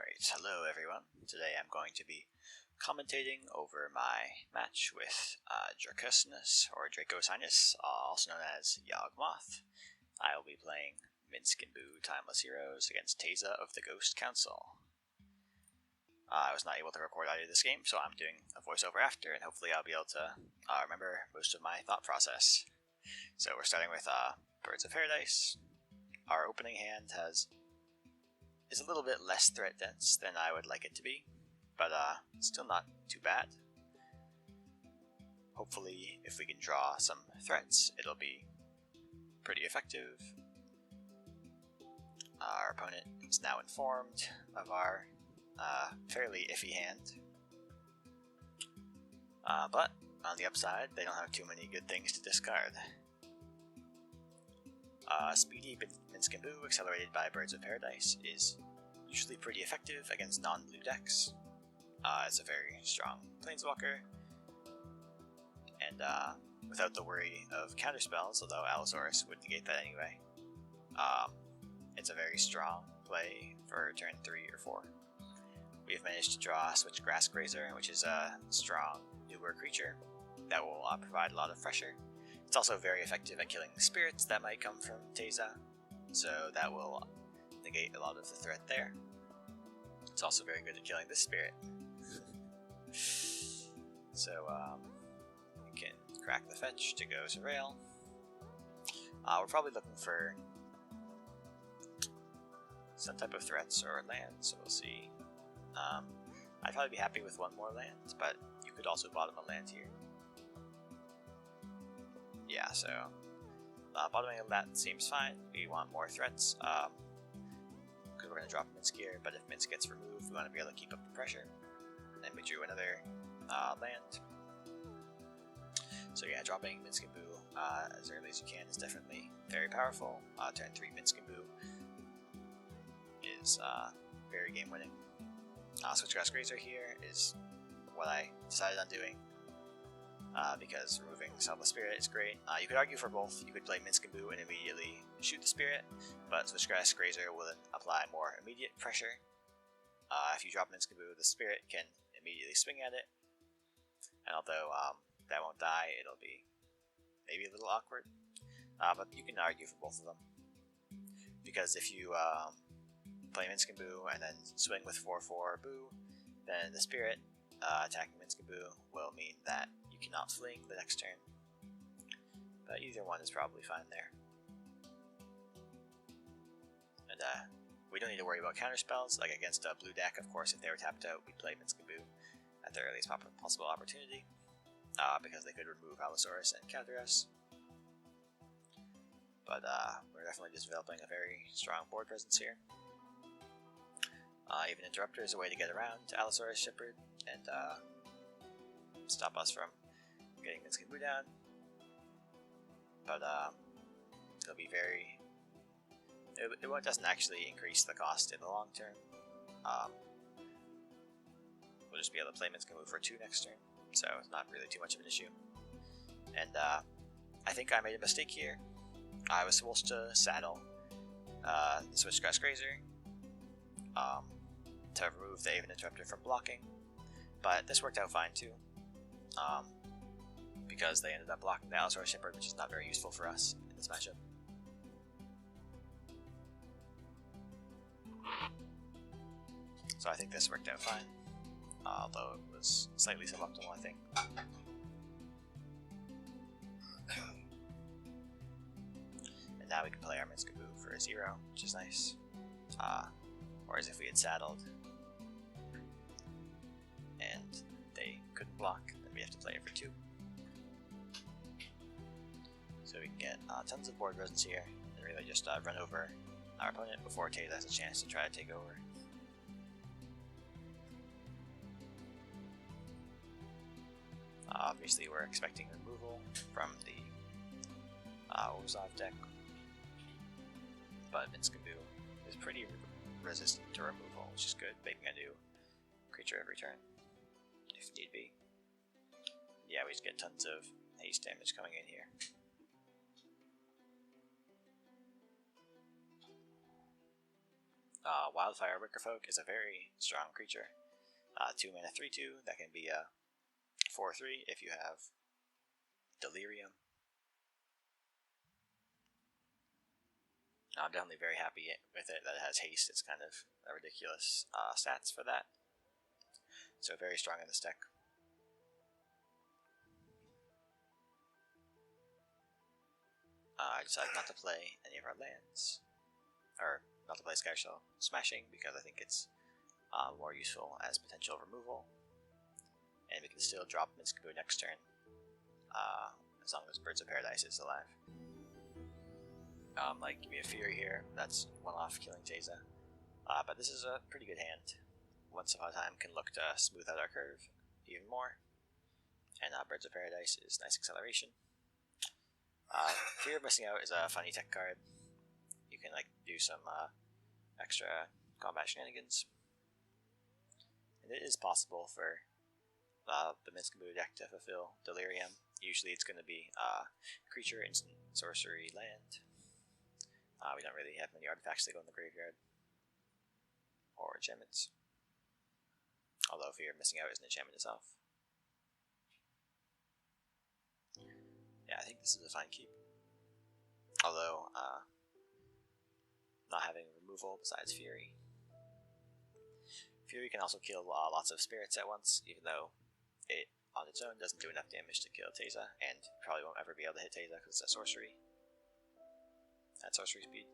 Alright, hello everyone. Today I'm going to be commentating over my match with Dracosinus, also known as Yawgmoth. I will be playing Minsc and Boo Timeless Heroes against Teza of the Ghost Council. I was not able to record audio this game, so I'm doing a voiceover after, and hopefully I'll be able to remember most of my thought process. So we're starting with Birds of Paradise. Our opening hand is a little bit less threat dense than I would like it to be, but still not too bad. Hopefully, if we can draw some threats, it'll be pretty effective. Our opponent is now informed of our fairly iffy hand, but on the upside, they don't have too many good things to discard. Speedy Minsc and Boo, accelerated by Birds of Paradise, is usually pretty effective against non-blue decks. It's a very strong planeswalker, and without the worry of counterspells, although Allosaurus would negate that anyway, it's a very strong play for turn 3 or 4. We have managed to draw Switch Grassgrazer, which is a strong newer creature that will provide a lot of pressure. It's also very effective at killing spirits that might come from Teza, so that will negate a lot of the threat there. It's also very good at killing this spirit. So we can crack the fetch to go Surveil. We're probably looking for some type of threats or land, so we'll see. I'd probably be happy with one more land, but you could also bottom a land here. Yeah, so bottoming of that seems fine. We want more threats, because we're going to drop Minsc here, but if Minsc gets removed, we want to be able to keep up the pressure. And we drew another land. So yeah, dropping Minsc and Boo as early as you can is definitely very powerful. Turn 3 Minsc and Boo is very game winning. Switch Grassgrazer here is what I decided on doing. Because removing Selfless Spirit is great. You could argue for both. You could play Minsc and Boo and immediately shoot the spirit, but Switch Grassgrazer will then apply more immediate pressure. If you drop Minsc and Boo, the spirit can immediately swing at it, and although that won't die, it'll be maybe a little awkward. But you can argue for both of them, because if you play Minsc and Boo and then swing with 4/4 Boo, then the spirit attacking Minsc and Boo will mean that you cannot fling the next turn. But either one is probably fine there. And we don't need to worry about counterspells. Like against a blue deck, of course, if they were tapped out, we'd play Minsc and Boo at the earliest possible opportunity, because they could remove Allosaurus and counter us. But we're definitely just developing a very strong board presence here. Even Interrupter is a way to get around Allosaurus Shepherd and stop us from getting Minsc and Boo down. But it'll be very... It doesn't actually increase the cost in the long term. We'll just be able to play Minsc and Boo for 2 next turn, so it's not really too much of an issue. And I think I made a mistake here. I was supposed to saddle the Switch Grassgrazer to remove the Aven Interrupter from blocking, but this worked out fine too, because they ended up blocking the Allosaurus Shepherd, which is not very useful for us in this matchup. So I think this worked out fine, although it was slightly suboptimal, I think. And now we can play our Minsc and Boo for a 0, which is nice. Whereas if we had saddled and they couldn't block, then we have to play it for 2. So we can get tons of board presence here and really just run over our opponent before Teza has a chance to try to take over. Obviously we're expecting removal from the Ozov deck, but Minsc and Boo is pretty resistant to removal, which is good, making a new creature every turn, if need be. Yeah, we just get tons of haste damage coming in here. Wildfire Wickerfolk is a very strong creature. 2 mana 3/2 that can be a 4/3 if you have Delirium. I'm definitely very happy with it that it has haste. It's kind of a ridiculous stats for that. So very strong in this deck. I decided not to play any of our lands, or not to play Skyshell Smashing because I think it's more useful as potential removal, and we can still drop Minsc next turn as long as Birds of Paradise is alive. Like, give me a Fury here, that's one off killing Teysa. But this is a pretty good hand. Once Upon a Time can look to smooth out our curve even more. And Birds of Paradise is nice acceleration. Fear of Missing Out is a funny tech card. You can like do some extra combat shenanigans. And it is possible for the Minsc deck to fulfill Delirium. Usually it's going to be creature, instant, sorcery, land. We don't really have many artifacts that go in the graveyard. Or enchantments. Although Fear of Missing Out is an enchantment itself. Yeah, I think this is a fine keep. Although, not having removal besides Fury. Fury can also kill lots of spirits at once, even though it on its own doesn't do enough damage to kill Teysa, and probably won't ever be able to hit Teysa because it's a sorcery. At sorcery speed.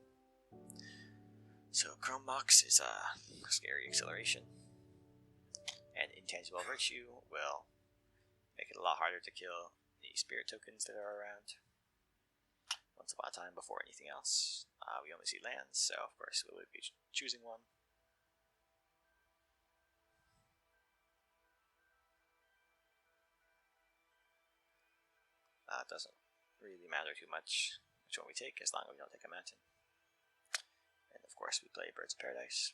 So Chrome Mox is a scary acceleration. And Intangible Virtue will make it a lot harder to kill the spirit tokens that are around. Once Upon a Time before anything else. We only see lands, so of course we will be choosing one. It doesn't really matter too much which one we take, as long as we don't take a mountain. And of course we play Birds of Paradise.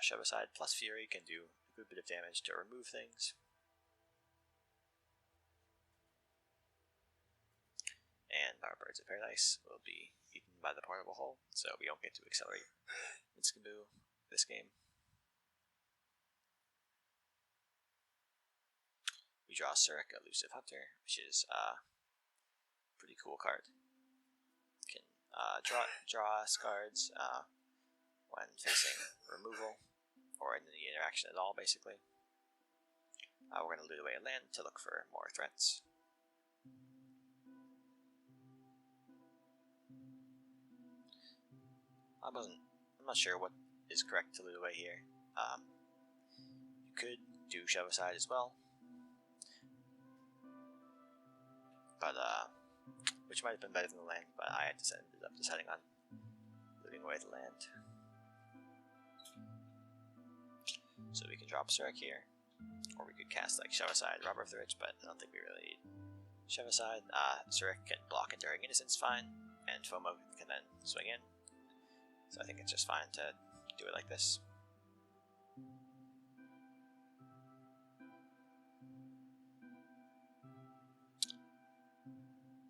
Shove Aside plus Fury can do a good bit of damage to remove things. And our Birds of Paradise will be eaten by the portable hole, so we don't get to accelerate Minsc this game. We draw Surik, Elusive Hunter, which is a pretty cool card. Can draw cards when facing removal, or in the interaction at all, basically. We're going to loot away a land to look for more threats. I'm not sure what is correct to loot away here. You could do Shove Aside as well, but which might have been better than the land, but I ended up deciding on looting away the land. So we can drop Surik here, or we could cast like Shove Aside, Robber of the Rich, but I don't think we really need Shove Aside. Surik can block Enduring Innocence fine, and FOMO can then swing in. So I think it's just fine to do it like this.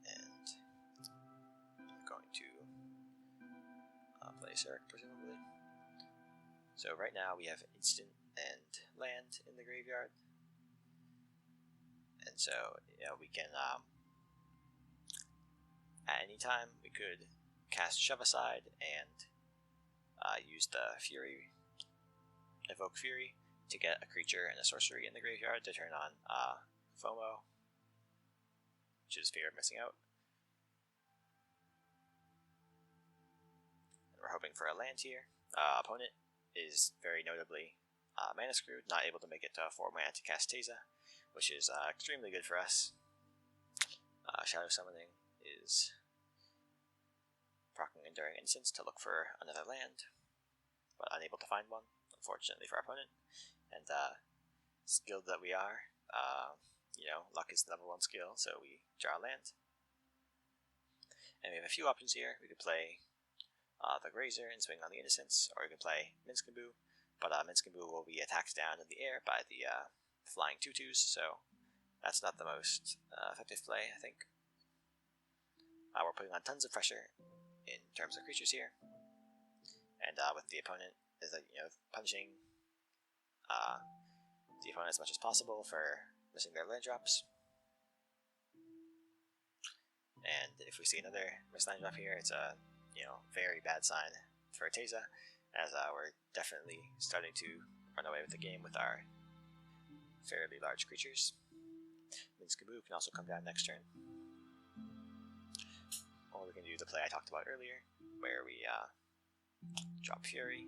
And I'm going to play Surik, presumably. So right now we have instant and land in the graveyard. And so, you know, we can, at any time, we could cast Shove Aside and use the Fury, Evoke Fury, to get a creature and a sorcery in the graveyard to turn on FOMO, which is Fear of Missing Out. And we're hoping for a land here. Opponent is very notably mana screwed, not able to make it to 4 mana to cast Teysa, which is extremely good for us. Shadow Summoning is proccing Enduring Innocence to look for another land, but unable to find one, unfortunately for our opponent. And skilled that we are, you know, luck is the #1 skill, so we draw land. And we have a few options here. We could play the Grazer and swing on the Innocence, or we can play Minsc, but Minsc will be attacked down in the air by the flying 2/2s, so that's not the most effective play, I think. We're putting on tons of pressure in terms of creatures here, and with the opponent is that punishing the opponent as much as possible for missing their land drops. And if we see another missed land drop here, it's a very bad sign for Teza, as we're definitely starting to run away with the game with our fairly large creatures. Minsc can also come down next turn. Or we can do the play I talked about earlier, where we drop Fury.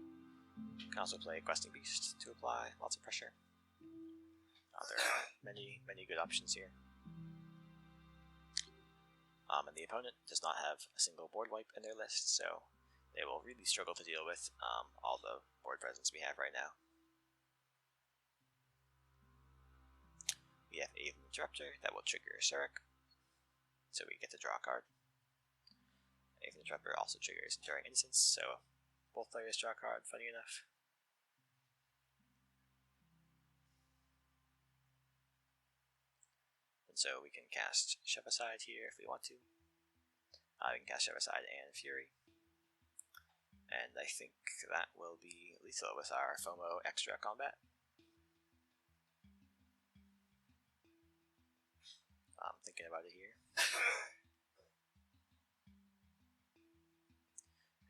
We can also play Questing Beast to apply lots of pressure. There are many good options here. And the opponent does not have a single board wipe in their list, so they will really struggle to deal with all the board presence we have right now. We have Aether Interrupter that will trigger Surik, so we get to draw a card. Aether Interrupter also triggers Enduring Innocence, so both players draw a card, funny enough. And so we can cast Shumpitostick here if we want to. We can cast Shumpitostick and Fury. And I think that will be lethal with our FOMO extra combat. I'm thinking about it here.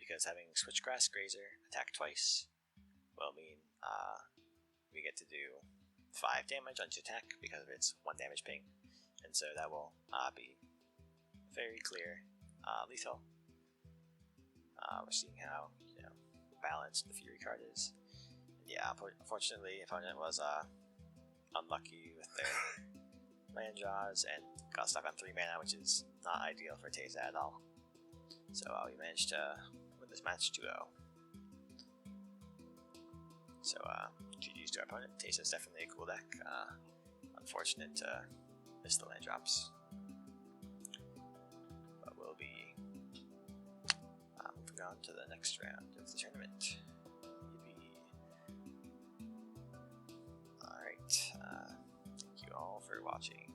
Because having Switchgrass Grazer attack twice will mean we get to do 5 damage on each attack because of its 1 damage ping. And so that will be very clear lethal. We're seeing how balanced the Fury card is. Yeah, unfortunately, opponent was unlucky with their land draws and got stuck on 3 mana, which is not ideal for Teza at all. So we managed to win this match 2-0. So GG's to our opponent. Teza is definitely a cool deck. Unfortunate to miss the land drops, but we'll be moving on to the next round of the tournament. Alright, thank you all for watching.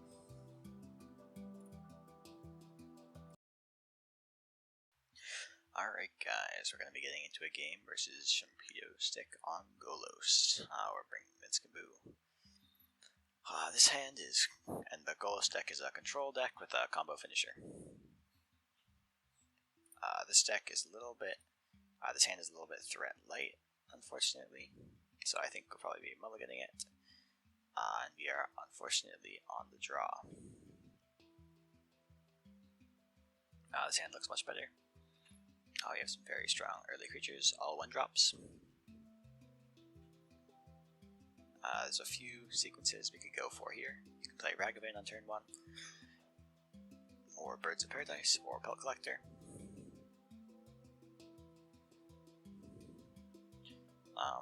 Alright guys, we're going to be getting into a game versus Shumpitostick on Golos. We're bringing Minsc. This hand is, and the Golos deck is a control deck with a combo finisher. This deck is a little bit, this hand is a little bit threat light, unfortunately, so I think we'll probably be mulliganing it, and we are unfortunately on the draw. This hand looks much better. We have some very strong early creatures, all 1-drops. There's a few sequences we could go for here. You can play Ragavan on turn 1, or Birds of Paradise, or Pelt Collector. I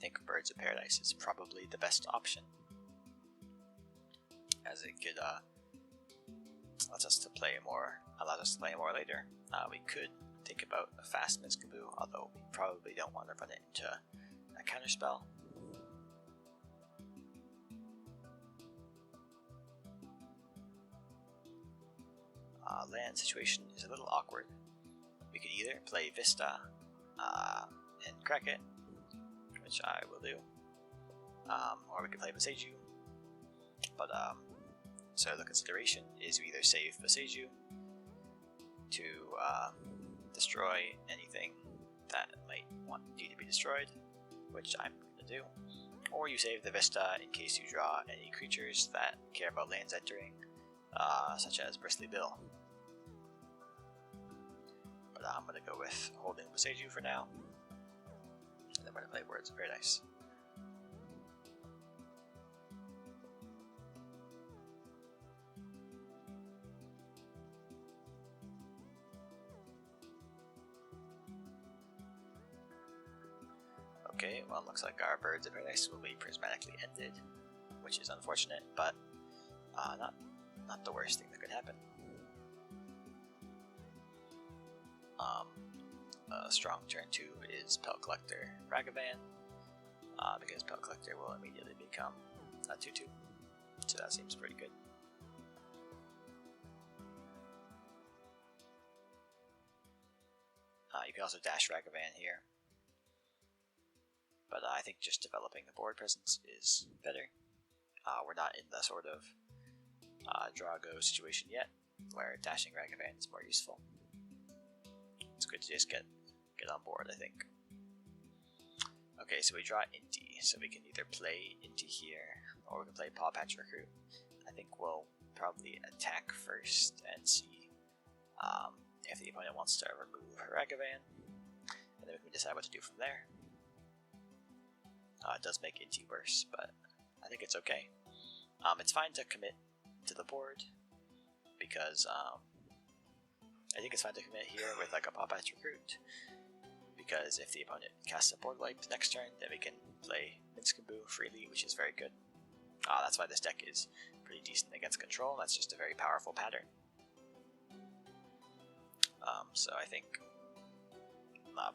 think Birds of Paradise is probably the best option, as it could allows us to play more later. We could think about a fast Minsc, although we probably don't want to run it into a counterspell. Land situation is a little awkward. We could either play Vista and crack it, which I will do, or we could play Boseiju. But so the consideration is we either save Boseiju to destroy anything that might need to be destroyed, which I'm going to do, or you save the Vista in case you draw any creatures that care about lands entering, such as Bristly Bill. But I'm going to go with holding Boseiju for now, and then we're going to play Birds of Paradise. Okay, well, it looks like our Birds of Paradise will be prismatically ended, which is unfortunate, but not the worst thing that could happen. A strong turn 2 is Pelt Collector Ragavan, because Pelt Collector will immediately become a 2-2, so that seems pretty good. You can also dash Ragavan here. But I think just developing the board presence is better. We're not in the sort of draw-go situation yet, where dashing Ragavan is more useful. It's good to just get on board, I think. Okay, so we draw Inti, so we can either play Inti here, or we can play Paw Patch Recruit. I think we'll probably attack first and see if the opponent wants to remove Ragavan, and then we can decide what to do from there. It does make Inti worse, but I think it's okay. It's fine to commit to the board, because I think it's fine to commit here with like a Paw Patch Recruit, because if the opponent casts a board wipe next turn, then we can play Minsc freely, which is very good. That's why this deck is pretty decent against control. That's just a very powerful pattern. So I think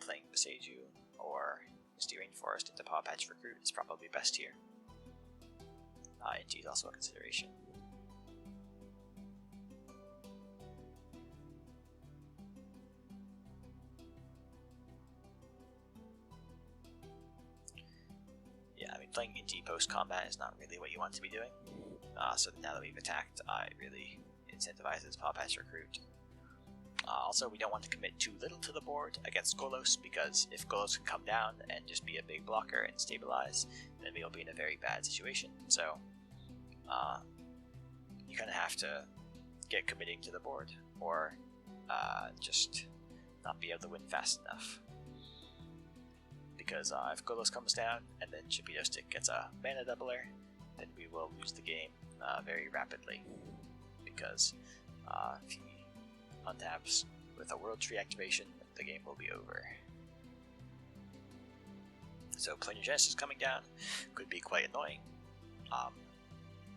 playing Boseiju or Misty Rainforest into Paw Patch Recruit is probably best here. Inti is also a consideration. Yeah, I mean, playing Inti post-combat is not really what you want to be doing. So now that we've attacked, it really incentivizes Paw Patch Recruit. Also, we don't want to commit too little to the board against Golos, because if Golos can come down and just be a big blocker and stabilize, then we'll be in a very bad situation. So, you kind of have to get committing to the board, or just not be able to win fast enough. Because if Golos comes down and then Shumpitostick gets a mana doubler, then we will lose the game very rapidly. Because if he untaps with a World Tree activation, the game will be over. So Planar Genesis coming down could be quite annoying.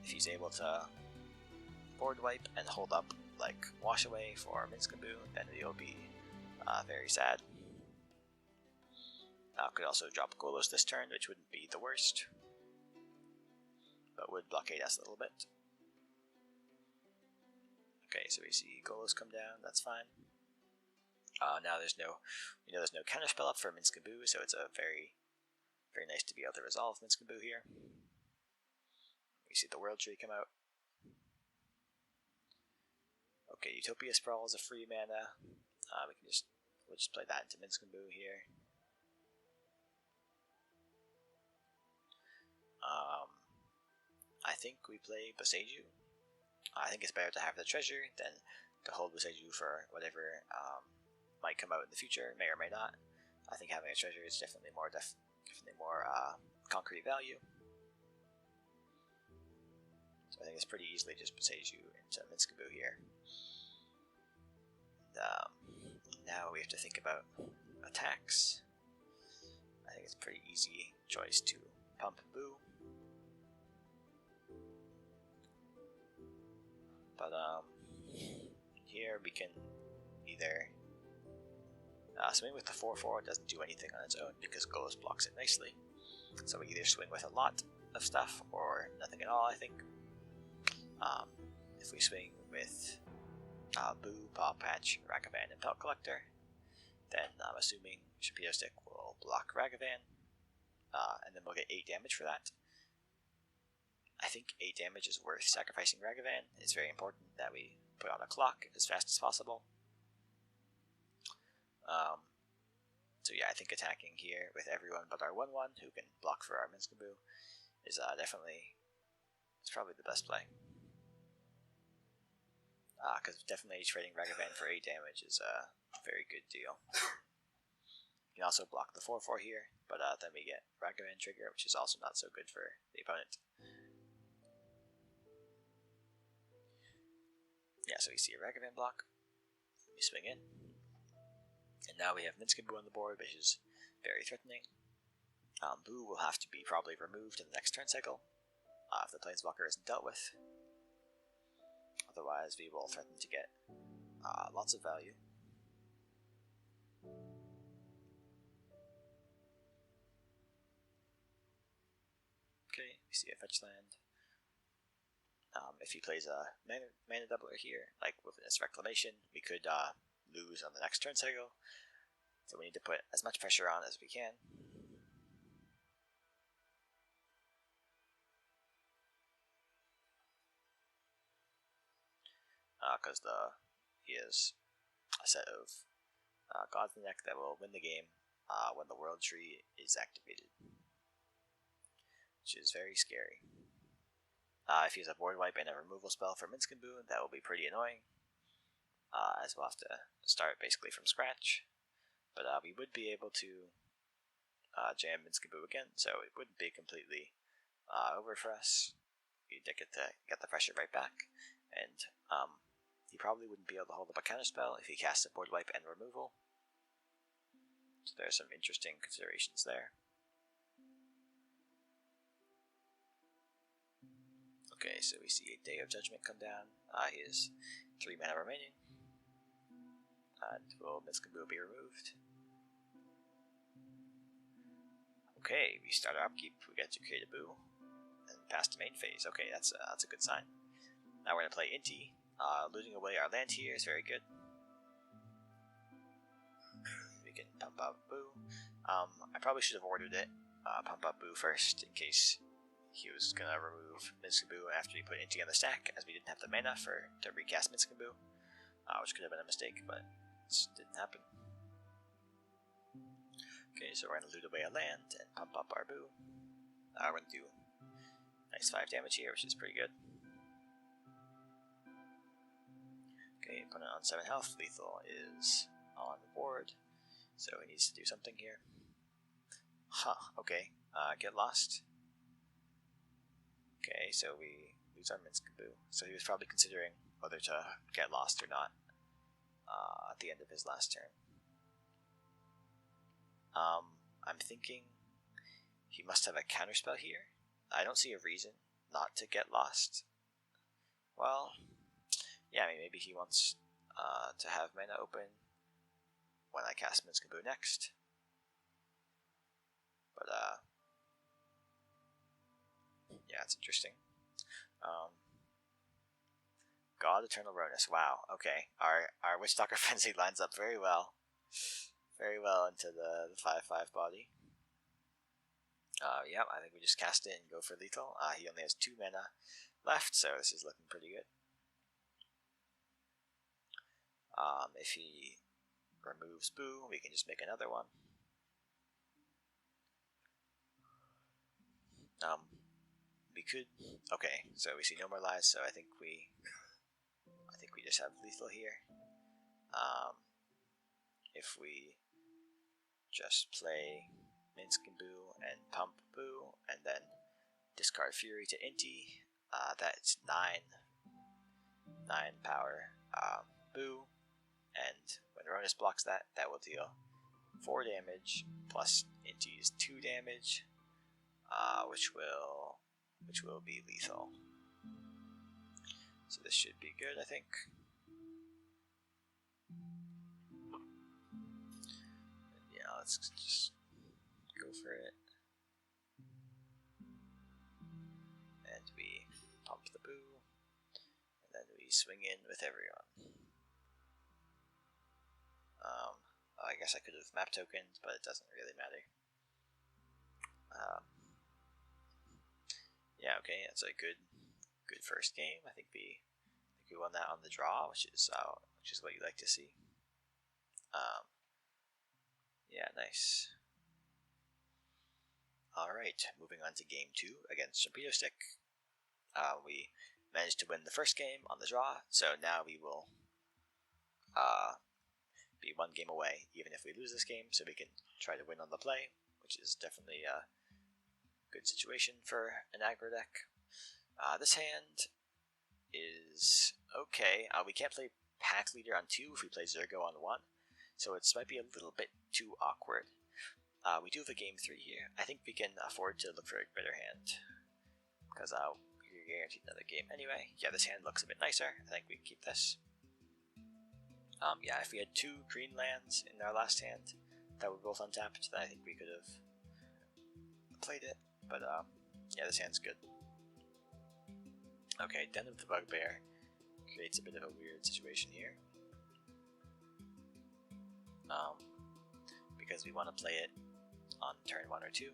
If he's able to board wipe and hold up like Wash Away for Minsc, then he'll be very sad. Could also drop Golos this turn, which wouldn't be the worst, but would blockade us a little bit. Okay, so we see Golos come down, that's fine. Now there's no counterspell up for Minsc, so it's a very nice to be able to resolve Minsc here. We see the World Tree come out. Okay, Utopia Sprawl is a free mana. We'll just play that into Minsc here. I think we play Boseiju. I think it's better to have the treasure than to hold Boseiju for whatever might come out in the future, may or may not. I think having a treasure is definitely more concrete value. So I think it's pretty easily just Boseiju into Minsc here. Now we have to think about attacks. I think it's a pretty easy choice to pump Boo. But here we can either swing with the 4/4. It doesn't do anything on its own because Golos blocks it nicely. So we either swing with a lot of stuff or nothing at all, I think. If we swing with Boo, Paw Patch, Ragavan, and Pelt Collector, then I'm assuming Shumpitostick will block Ragavan, and then we'll get 8 damage for that. I think 8 damage is worth sacrificing Ragavan. It's very important that we put on a clock as fast as possible. So yeah, I think attacking here with everyone but our 1/1 who can block for our Minsc is it's probably the best play. Because definitely trading Ragavan for 8 damage is a very good deal. You can also block the 4/4 here, but then we get Ragavan trigger, which is also not so good for the opponent. Yeah, so we see a Ragavan block, we swing in, and now we have Minsc on the board, which is very threatening. Boo will have to be probably removed in the next turn cycle, if the Planeswalker isn't dealt with. Otherwise, we will threaten to get lots of value. Okay, we see a fetch land. If he plays a mana doubler here, like Wilderness Reclamation, we could lose on the next turn cycle. So we need to put as much pressure on as we can. Because he has a set of gods in the deck that will win the game when the World Tree is activated, which is very scary. If he has a board wipe and a removal spell for Minsc, that will be pretty annoying, as we'll have to start basically from scratch. But we would be able to jam Minsc again, so it wouldn't be completely over for us. We'd get the pressure right back, and he probably wouldn't be able to hold up a counterspell if he casts a board wipe and removal. So there's some interesting considerations there. Okay, so we see a Day of Judgment come down. He has 3 mana remaining. And will Minsc be removed? Okay, we start our upkeep. We get to create a Boo and pass to main phase. Okay, that's a good sign. Now we're gonna play Inti. Looting away our land here is very good. We can pump up Boo. I probably should have ordered it. Pump up Boo first in case he was gonna remove Minsc after he put Inti on the stack, as we didn't have the mana to recast Minsc, which could have been a mistake, but it didn't happen. Okay, so we're gonna loot away a land and pump up our Boo. We're gonna do nice 5 damage here, which is pretty good. Okay, opponent on 7 health. Lethal is on the board, so he needs to do something here. Okay. Get lost. Okay, so we lose our Minsc. So he was probably considering whether to get lost or not at the end of his last turn. I'm thinking he must have a counterspell here. I don't see a reason not to get lost. Well, yeah, I mean, maybe he wants to have mana open when I cast Minsc next. But, yeah, it's interesting. God, Eternal Ronus. Wow, okay. Our Witchstalker Frenzy lines up very well. Very well into the 5/5 body. Yeah, I think we just cast it and go for lethal. He only has 2 mana left, so this is looking pretty good. If he removes Boo, we can just make another one. We could. Okay, so we see no more lies, so I think we just have lethal here. If we just play Minsc and pump Boo, and then discard Fury to Inti, that's 9 power Boo, and when Ronus blocks that will deal 4 damage plus Inti's 2 damage, which will be lethal. So this should be good, I think. Yeah, let's just go for it. And we pump the Boo, and then we swing in with everyone. I guess I could have map tokened, but it doesn't really matter. Yeah, okay, that's a good first game. I think we won that on the draw, which is what you like to see. Yeah, nice. Alright, moving on to game 2 against Shumpitostick. We managed to win the first game on the draw, so now we will be 1 game away, even if we lose this game, so we can try to win on the play, which is definitely a good situation for an aggro deck. This hand is okay. We can't play Pack Leader on 2 if we play Zergo on 1, so it might be a little bit too awkward. We do have a game 3 here. I think we can afford to look for a better hand, because you're guaranteed another game anyway. Yeah, this hand looks a bit nicer. I think we can keep this. Yeah, if we had 2 green lands in our last hand that were both untapped, then I think we could have played it. But yeah, this hand's good. Okay, Den of the Bugbear creates a bit of a weird situation here. because we want to play it on turn 1 or 2,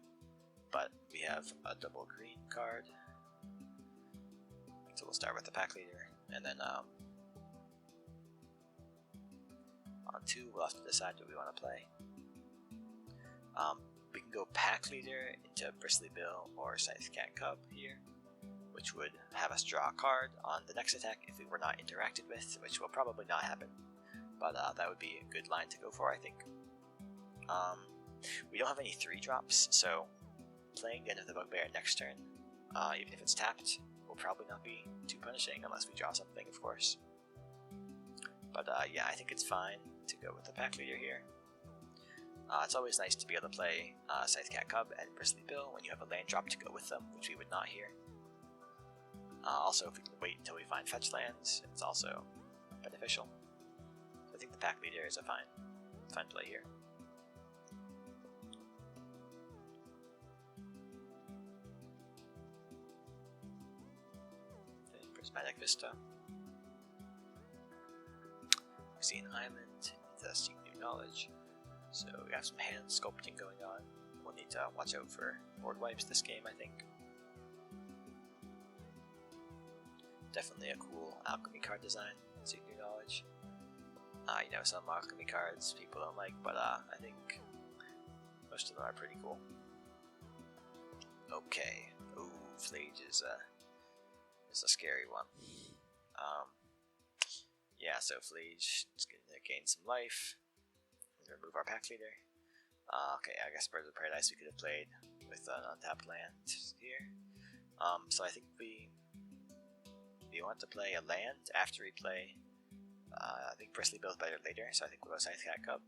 but we have a double green card. So we'll start with the pack leader, and then on 2 we'll have to decide what we want to play. We can go pack leader into Bristly Bill or Scythe Cat Cub here, which would have us draw a card on the next attack if we were not interacted with, which will probably not happen, but that would be a good line to go for, I think. We don't have any 3-drops, so playing Den of the Bugbear next turn, even if it's tapped, will probably not be too punishing unless we draw something, of course. But yeah, I think it's fine to go with the pack leader here. It's always nice to be able to play Scythe Cat Cub and Bristly Bill when you have a land drop to go with them, which we would not here. Also, if we can wait until we find fetch lands, it's also beneficial. So I think the pack leader is a fine play here. Then Prismatic Vista. We see an island, to seek new knowledge. So we have some hand sculpting going on. We'll need to watch out for board wipes this game, I think. Definitely a cool alchemy card design, seek new knowledge. You know, some alchemy cards people don't like, but I think most of them are pretty cool. Okay, ooh, Flage is a scary one. Yeah, so Flage is going to gain some life. Remove our pack leader. Okay, I guess Birds of Paradise we could have played with an untapped land here. So I think we want to play a land after we play. I think Bristly Bill's better later, so I think we'll go Scythe Cat Cub.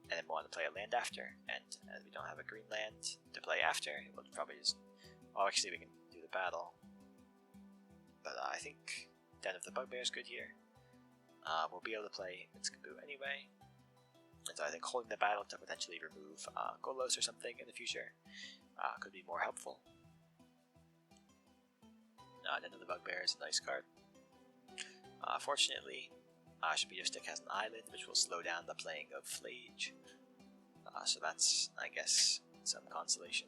And then we'll want to play a land after, and as we don't have a green land to play after, we'll probably just... Well, actually we can do the battle. But I think Den of the Bugbear is good here. We'll be able to play Minsc anyway. And so I think holding the battle to potentially remove Golos or something in the future could be more helpful. Den of the Bugbear is a nice card. Fortunately, Shumpitostick has an island which will slow down the playing of Flage. So that's, I guess, some consolation.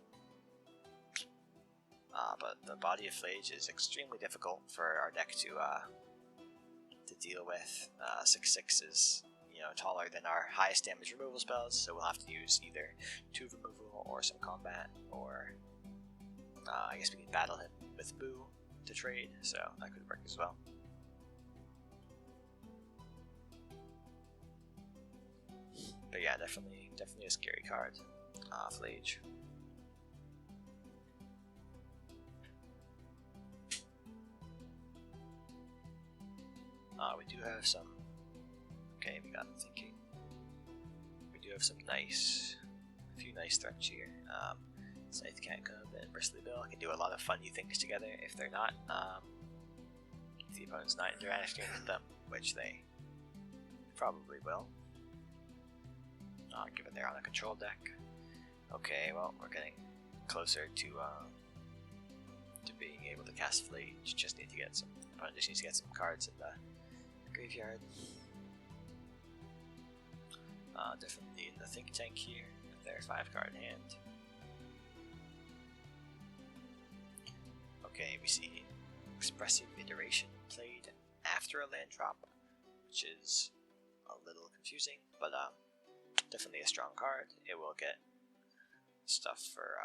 But the body of Flage is extremely difficult for our deck to deal with. 6/6 is, you know, taller than our highest damage removal spells, so we'll have to use either 2 removal or some combat, or I guess we can battle him with Boo to trade, so that could work as well. But yeah, definitely a scary card, Flage. We do have some. Okay, we got thinking. We do have some a few nice threats here. Scythe Cat Cub and Bristly Bill can do a lot of funny things together if they're not. If the opponent's not interacting with them, which they probably will. Given they're on a control deck. Okay, well, we're getting closer to being able to cast Flage. Just need to get some. Opponent just needs to get some cards in the graveyard. Definitely in the think tank here with their 5-card hand. Okay, we see Expressive Iteration played after a land drop, which is a little confusing, but definitely a strong card. It will get stuff for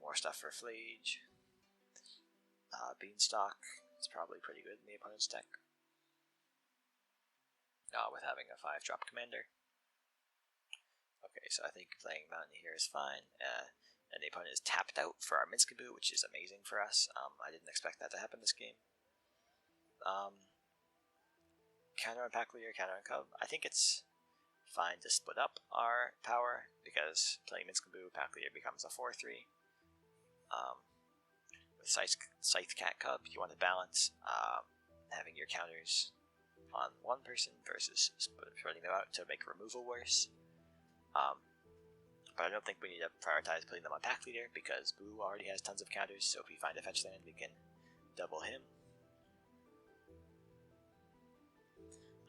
more stuff for Flage. Beanstalk is probably pretty good in the opponent's deck. With having a 5-drop commander. Okay, so I think playing Mountaineer is fine. And the opponent is tapped out for our Minsc, which is amazing for us. I didn't expect that to happen this game. Counter on Pack Leader, counter on Cub. I think it's fine to split up our power, because playing Minsc, Pack Leader becomes a 4/3. With Scythe Cat Cub, you want to balance having your counters on one person versus spreading them out to make removal worse. But I don't think we need to prioritize putting them on Pack Leader, because Boo already has tons of counters, so if we find a fetch land, we can double him.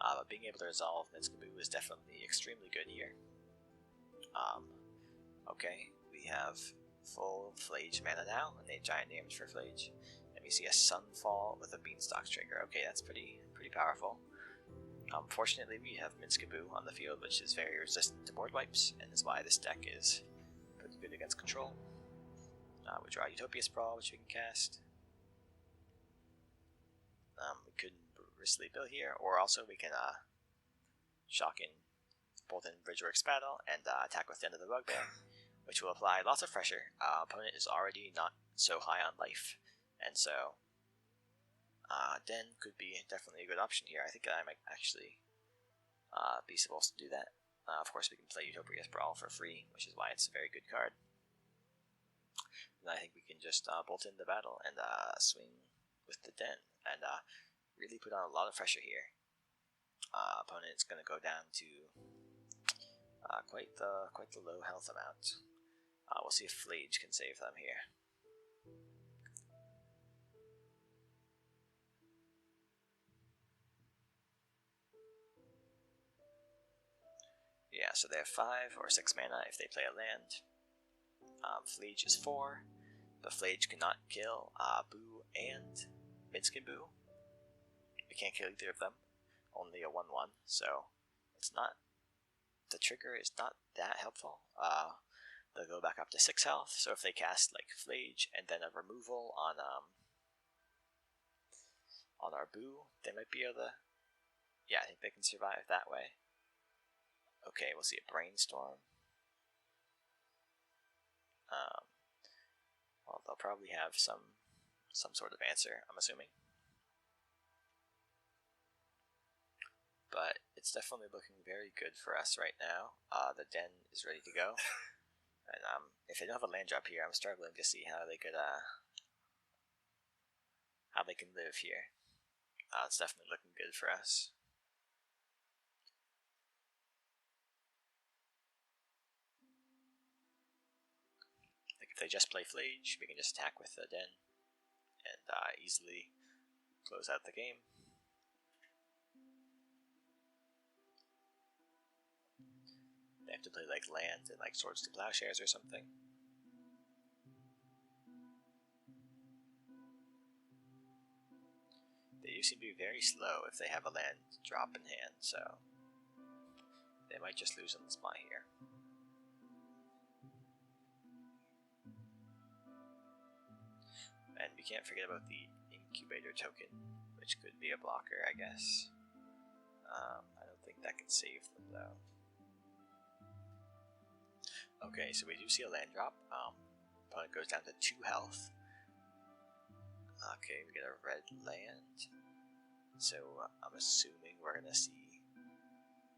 But being able to resolve Minsc is definitely extremely good here. Okay, we have full Flage mana now, and 8 giant damage for Flage. And we see a Sunfall with a Beanstalk trigger. Okay, that's pretty powerful. Fortunately, we have Minsc on the field, which is very resistant to board wipes, and is why this deck is pretty good against control. We draw Brawl, which we can cast. We could Bristly Bill here, or also we can shock in both in Bridgeworks Battle and attack with the end of the Bugbear, which will apply lots of pressure. Opponent is already not so high on life, and so Den could be definitely a good option here. I think I might actually be supposed to do that. Of course, we can play Utopia's Brawl for free, which is why it's a very good card. And I think we can just bolt in the battle and swing with the Den, and really put on a lot of pressure here. Opponent's going to go down to quite the low health amount. We'll see if Flage can save them here. Yeah, so they have 5 or 6 mana if they play a land. Flage is 4, but Flage cannot kill Boo and Minsc. We can't kill either of them. Only a 1/1, so it's not. The trigger is not that helpful. They'll go back up to 6 health. So if they cast like Flage and then a removal on our Boo, they might be able to. Yeah, I think they can survive that way. Okay, we'll see a Brainstorm. Well, they'll probably have some sort of answer, I'm assuming. But it's definitely looking very good for us right now. The Den is ready to go. And if they don't have a land drop here, I'm struggling to see how they could how they can live here. It's definitely looking good for us. Like if they just play Flage, we can just attack with the Den and easily close out the game. They have to play like land and like Swords to Plowshares or something. They do seem to be very slow if they have a land drop in hand, so they might just lose on the spot here. And we can't forget about the Incubator token, which could be a blocker, I guess. I don't think that can save them, though. Okay, so we do see a land drop. Opponent goes down to 2 health. Okay, we get a red land. So I'm assuming we're gonna see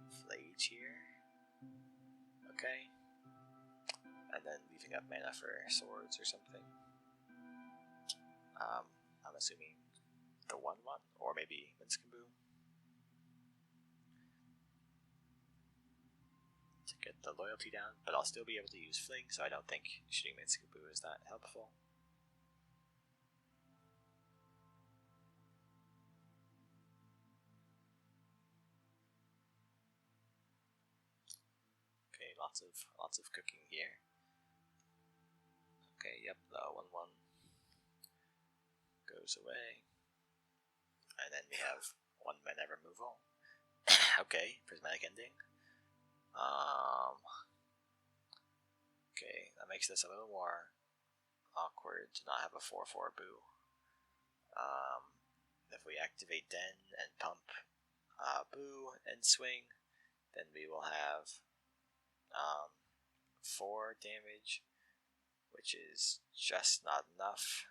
Flage here. Okay. And then leaving up mana for swords or something. I'm assuming the 1/1, or maybe Minsc to get the loyalty down, but I'll still be able to use Fling, so I don't think shooting Minsc is that helpful. Okay, lots of cooking here. Okay, yep, the 1/1 goes away. And then we have 1 mana removal. Okay, prismatic ending. Okay, that makes this a little more awkward to not have a 4/4 Boo. If we activate Den and pump Boo and swing, then we will have 4 damage, which is just not enough.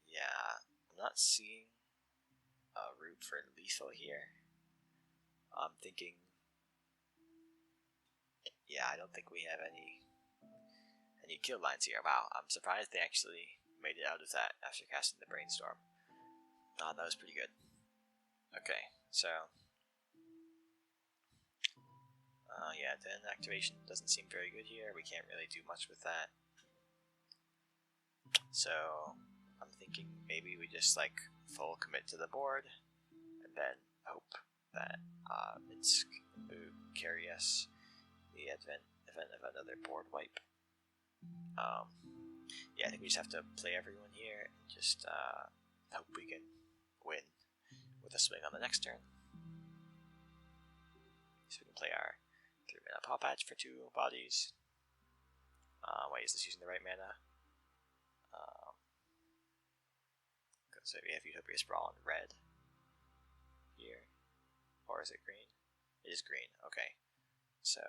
Yeah, I'm not seeing a route for lethal here. I'm thinking, yeah, I don't think we have any kill lines here. Wow, I'm surprised they actually made it out of that after casting the Brainstorm. That was pretty good. Okay, so yeah, Den activation doesn't seem very good here. We can't really do much with that. So I'm thinking maybe we just like full commit to the board and then hope that Minsc will carry us the event of another board wipe. Yeah, I think we just have to play everyone here and just hope we can win with a swing on the next turn. So we can play our 3-mana Paw Patch for 2 bodies. Wait, is this using the right mana? So we have Utopia's Brawl in red here. Or is it green? It is green, okay. So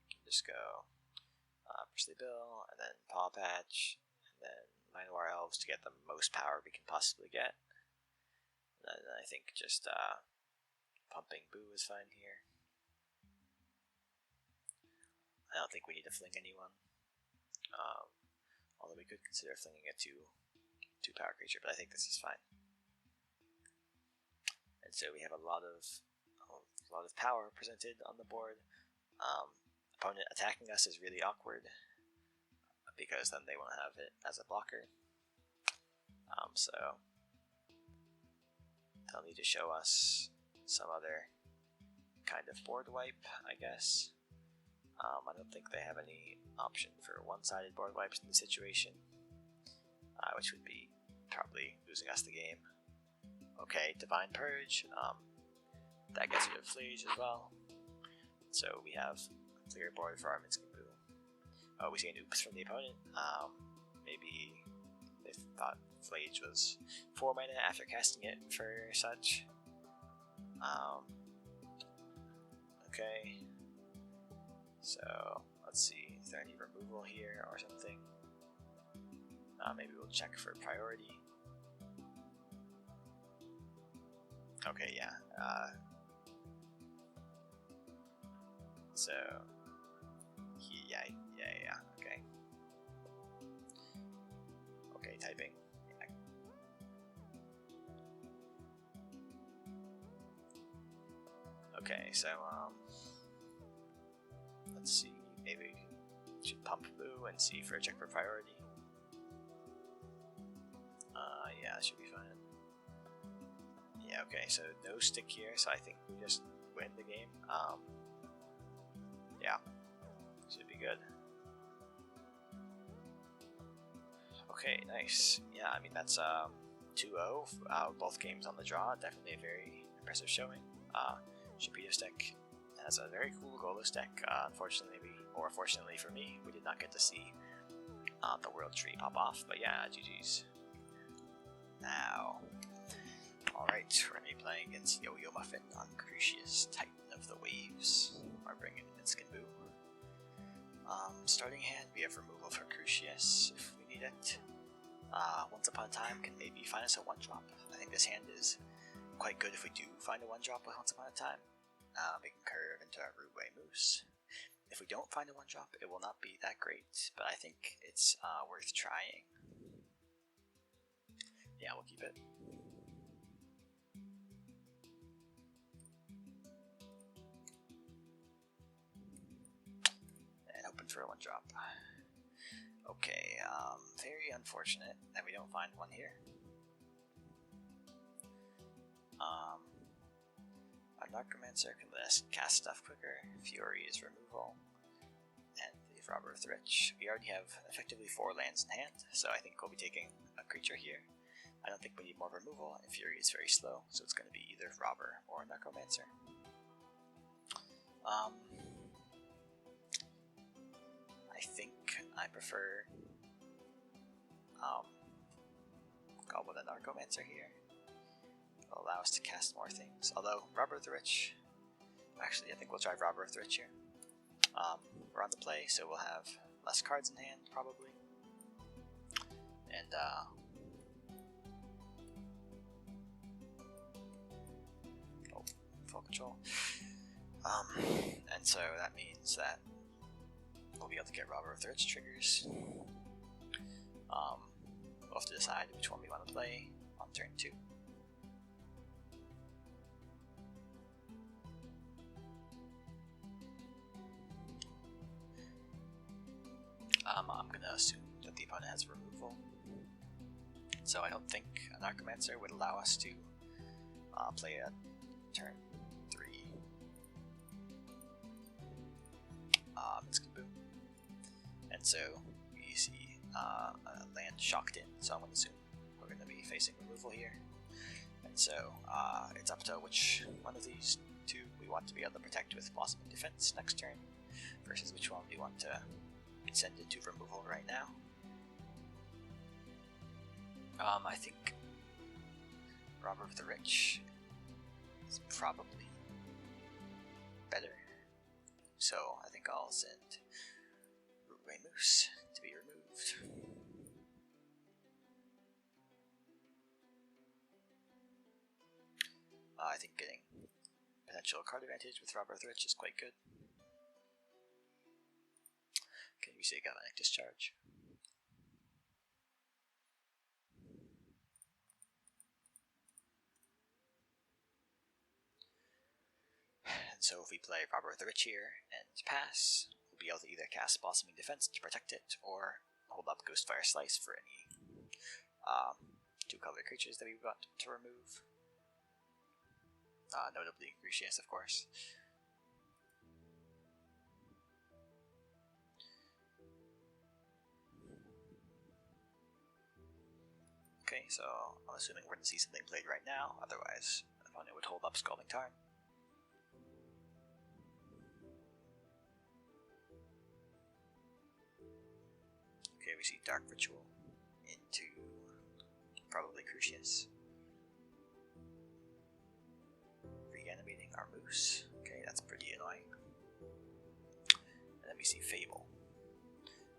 we can just go Bristly Bill, and then Paw Patch, and then Minotaur Elves to get the most power we can possibly get. And then I think just pumping Boo is fine here. I don't think we need to fling anyone. Although we could consider flinging a 2 power creature, but I think this is fine. And so we have a lot of power presented on the board. Opponent attacking us is really awkward because then they won't have it as a blocker. So they'll need to show us some other kind of board wipe, I guess. I don't think they have any option for one-sided board wipes in the situation, which would be probably losing us the game. Okay, Divine Purge. That gets rid of Flage as well. So we have a clear board for our Minsc and Boo. Oh, we see an oops from the opponent. Maybe they thought Flage was 4 mana after casting it for such. Okay. So let's see, is there any removal here or something? Maybe we'll check for priority. Okay, yeah. So, yeah, okay. Okay, typing. Yeah. Okay, so, let's see, maybe we should pump Boo and see for a check for priority. Yeah, that should be fine. Yeah, okay, so no stick here, so I think we just win the game. Yeah, should be good. Okay, nice. Yeah, I mean, that's 2-0, both games on the draw. Definitely a very impressive showing. Shumpitostick has a very cool goalless deck. Unfortunately, or fortunately for me, we did not get to see the World Tree pop off, but yeah, GG's. Now, alright, we're going to be playing against Yoyomuffin on Crucius, Titan of the Waves. We're bringing Minsc and Boo. Starting hand, we have removal for Crucius if we need it. Once Upon a Time can maybe find us a 1-drop. I think this hand is quite good if we do find a 1-drop with Once Upon a Time. We can curve into our Ruwei Moose. If we don't find a 1-drop, it will not be that great, but I think it's worth trying. Yeah, we'll keep it. And open for a 1-drop. Okay, very unfortunate that we don't find one here. Our Necromancer can let us cast stuff quicker. Fury is removal. And the Robber of the Rich. We already have effectively 4 lands in hand, so I think we'll be taking a creature here. I don't think we need more removal, and Fury is very slow, so it's going to be either Robber or Necromancer. I think I prefer Goblin and Necromancer here. It'll allow us to cast more things, although Robber of the Rich... Actually, I think we'll try Robber of the Rich here. We're on the play, so we'll have less cards in hand, probably. And, full control. And so that means that we'll be able to get Robber of the Rich triggers. We'll have to decide which one we want to play on turn 2. I'm going to assume that the opponent has removal. So I don't think a Necromancer would allow us to play a turn 3 Minsc. And so we see a land shocked in, so I'm going to assume we're going to be facing removal here. And so it's up to which one of these two we want to be able to protect with Blossoming Defense next turn, versus which one we want to send into removal right now. I think Robber of the Rich is probably better, so I think I'll send Yoyomuffin to be removed. I think getting potential card advantage with Robber of the Rich is quite good. Okay, we say Galvanic Discharge. And so if we play Robber of the Rich here and pass, we'll be able to either cast Blossoming Defense to protect it, or hold up Ghostfire Slice for any 2-color creatures that we want to remove. Notably Crucius, of course. Okay, so I'm assuming we're going to see something played right now, otherwise the opponent would hold up Scalding Tarn. Okay, we see Dark Ritual into probably Crucius. Reanimating our Moose. Okay, that's pretty annoying. And then we see Fable.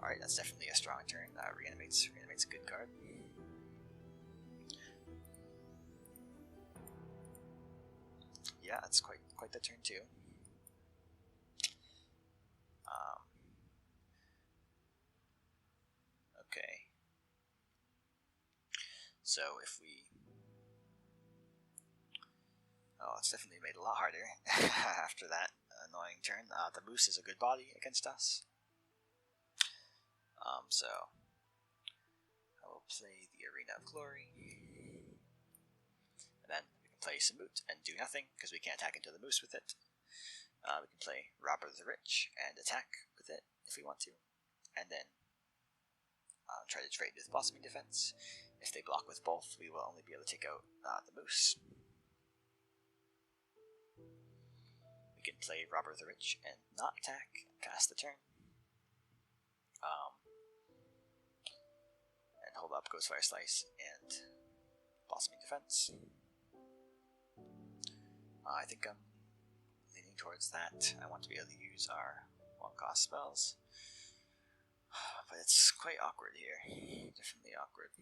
Alright, that's definitely a strong turn. Reanimate's a good card. Yeah, that's quite the turn too. Okay. So if we... Oh, it's definitely made it a lot harder after that annoying turn. The Moose is a good body against us. So I will play the Arena of Glory. And then we can play Samut and do nothing, because we can't attack into the Moose with it. We can play Robber of the Rich and attack with it if we want to. And then try to trade with Blossoming Defense. If they block with both, we will only be able to take out the Moose. We can play Robber of the Rich and not attack, pass the turn. And hold up Ghostfire Slice and Blossoming Defense. I think I'm leaning towards that. I want to be able to use our 1-cost spells. But it's quite awkward here. Definitely awkward.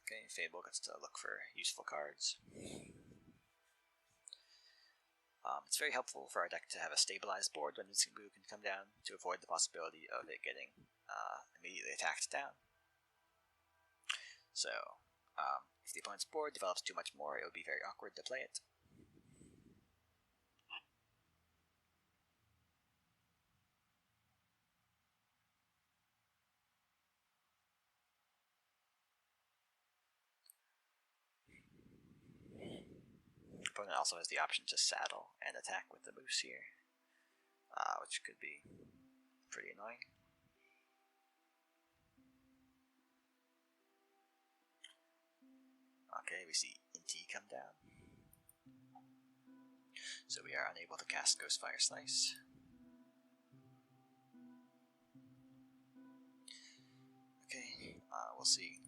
Okay, Fable gets to look for useful cards. It's very helpful for our deck to have a stabilized board when Minsc can come down to avoid the possibility of it getting immediately attacked down. So, if the opponent's board develops too much more, it would be very awkward to play it. The opponent also has the option to saddle and attack with the Moose here, which could be pretty annoying. Okay, we see Inti come down. So we are unable to cast Ghostfire Slice. Okay, we'll see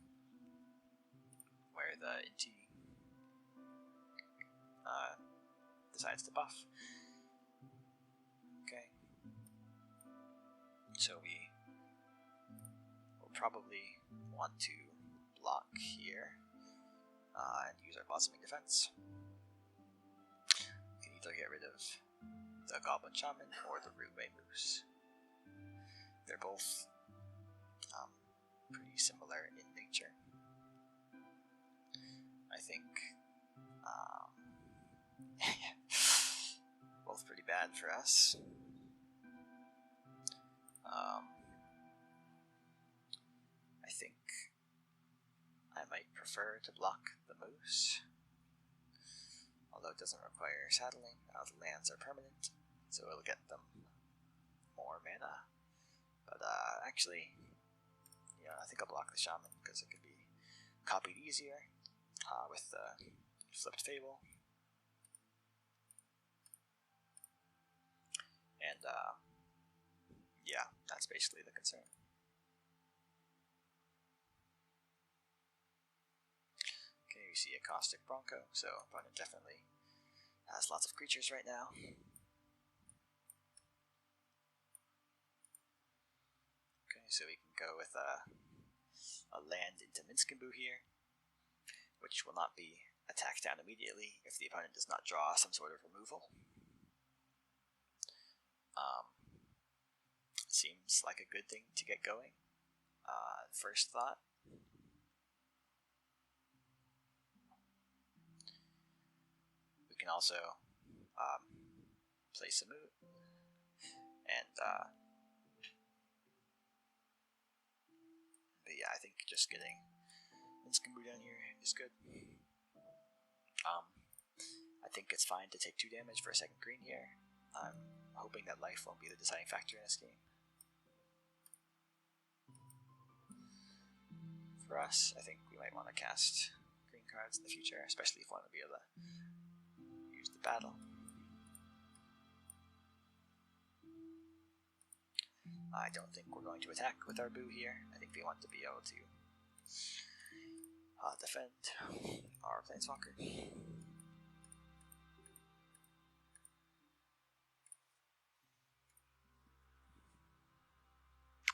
where the Inti decides to buff. Okay. So we will probably want to block here and use our Blossoming Defense. We can either get rid of the Goblin Shaman or the Yoyomuffin. They're both pretty similar in nature. I think both pretty bad for us. I think I might prefer to block the moose, although it doesn't require saddling. The lands are permanent, so it'll get them more mana. But actually, I think I'll block the shaman because it could be copied easier with the flipped fable. And yeah, that's basically the concern. Okay, we see a caustic bronco, so opponent definitely has lots of creatures right now. Okay, so we can go with a land into Minsc here, which will not be attacked down immediately if the opponent does not draw some sort of removal. Seems like a good thing to get going. First thought. We can also place a moot, and but yeah, I think just getting Minsc down here is good. I think it's fine to take 2 damage for a second green here. I'm hoping that life won't be the deciding factor in this game. For us, I think we might want to cast green cards in the future, especially if we want to be able to use the battle. I don't think we're going to attack with our boo here. I think we want to be able to defend our planeswalker.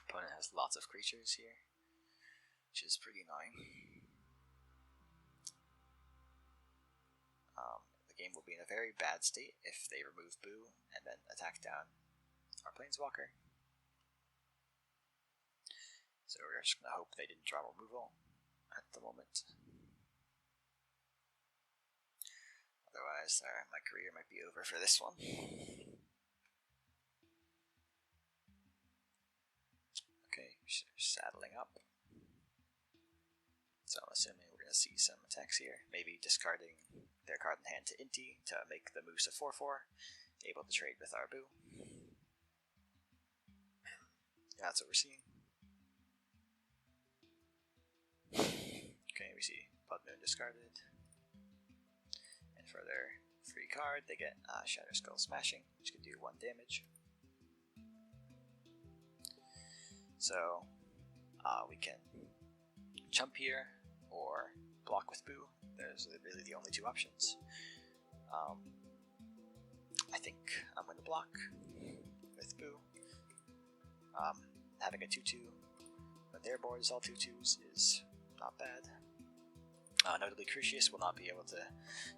Opponent has lots of creatures here, which is pretty annoying. The game will be in a very bad state if they remove Boo and then attack down our Planeswalker. So we're just going to hope they didn't draw removal at the moment. Otherwise, my career might be over for this one. Okay, so saddling up. So I'm assuming we're going to see some attacks here. Maybe discarding their card in hand to Inti to make the moose a 4/4, able to trade with our Boo. Yeah, that's what we're seeing. Okay, we see Blood Moon discarded. And for their free card, they get Shatter Skull Smashing, which can do 1 damage. So we can chump here or block with Boo. Those are really the only 2 options. I think I'm going to block with Boo. Having a 2/2 when their board is all 2/2s is not bad. Notably, Crucius will not be able to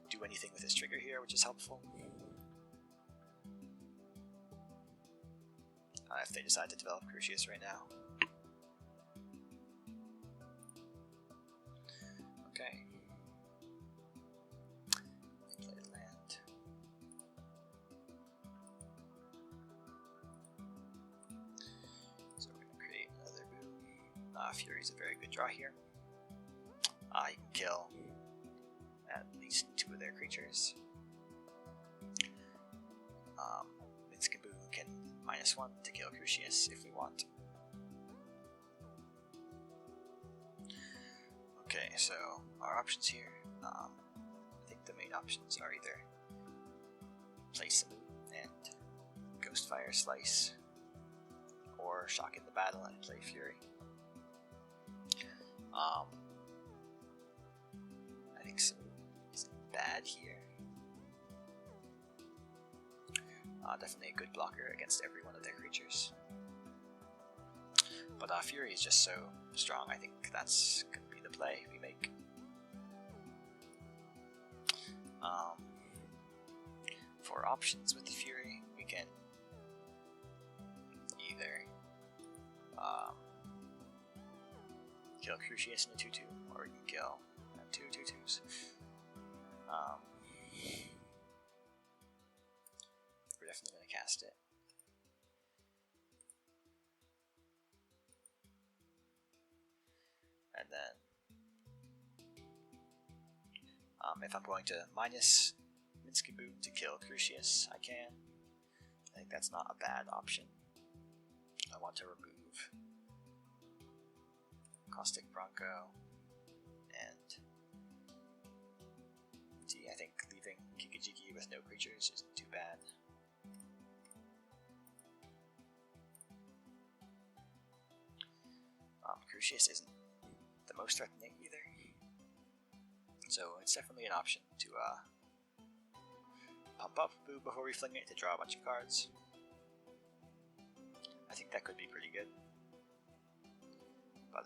do anything with his trigger here, which is helpful. If they decide to develop Crucius right now. Okay. Play land. So we're going to create another Boo. Fury's a very good draw here. You can kill at least 2 of their creatures. Minsc can -1 to kill Crucius if we want. Okay, so our options here, I think the main options are either place a Moot and Ghostfire Slice, or Shock in the Battle and play Fury. I think so isn't bad here. Definitely a good blocker against every one of their creatures. But Fury is just so strong, I think that's going to be the play we make. For options with the Fury, we can either kill Crucius in a 2/2, or we can kill 2 2/2s. We're definitely going to cast it. and then if I'm going to minus Minsc to kill Crucius, I can. I think that's not a bad option. I want to remove Caustic Bronco, and see, I think leaving Kikijiki with no creatures isn't too bad. Crucius isn't the most threatening either, so it's definitely an option to pump up Boo before we fling it to draw a bunch of cards. I think that could be pretty good, but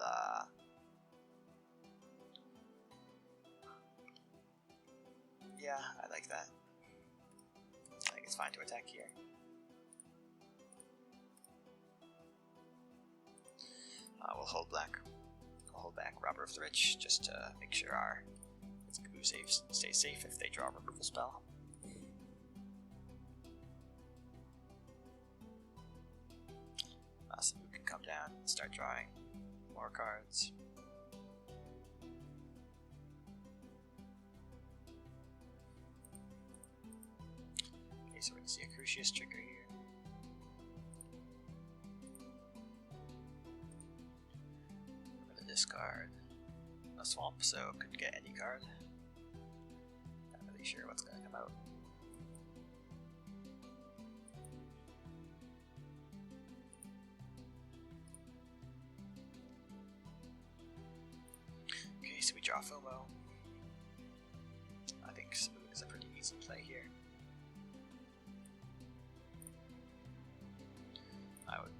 yeah, I like that. I think it's fine to attack here. We'll hold back Robber of the Rich just to make sure our Minsc stays safe if they draw a removal spell. So we can come down and start drawing more cards. Okay, so we're going to see a Crucius trigger here. Discard a swamp, so it could get any card. Not really sure what's going to come out. Okay, so we draw FOMO. I think Smooth is a pretty easy play here. I would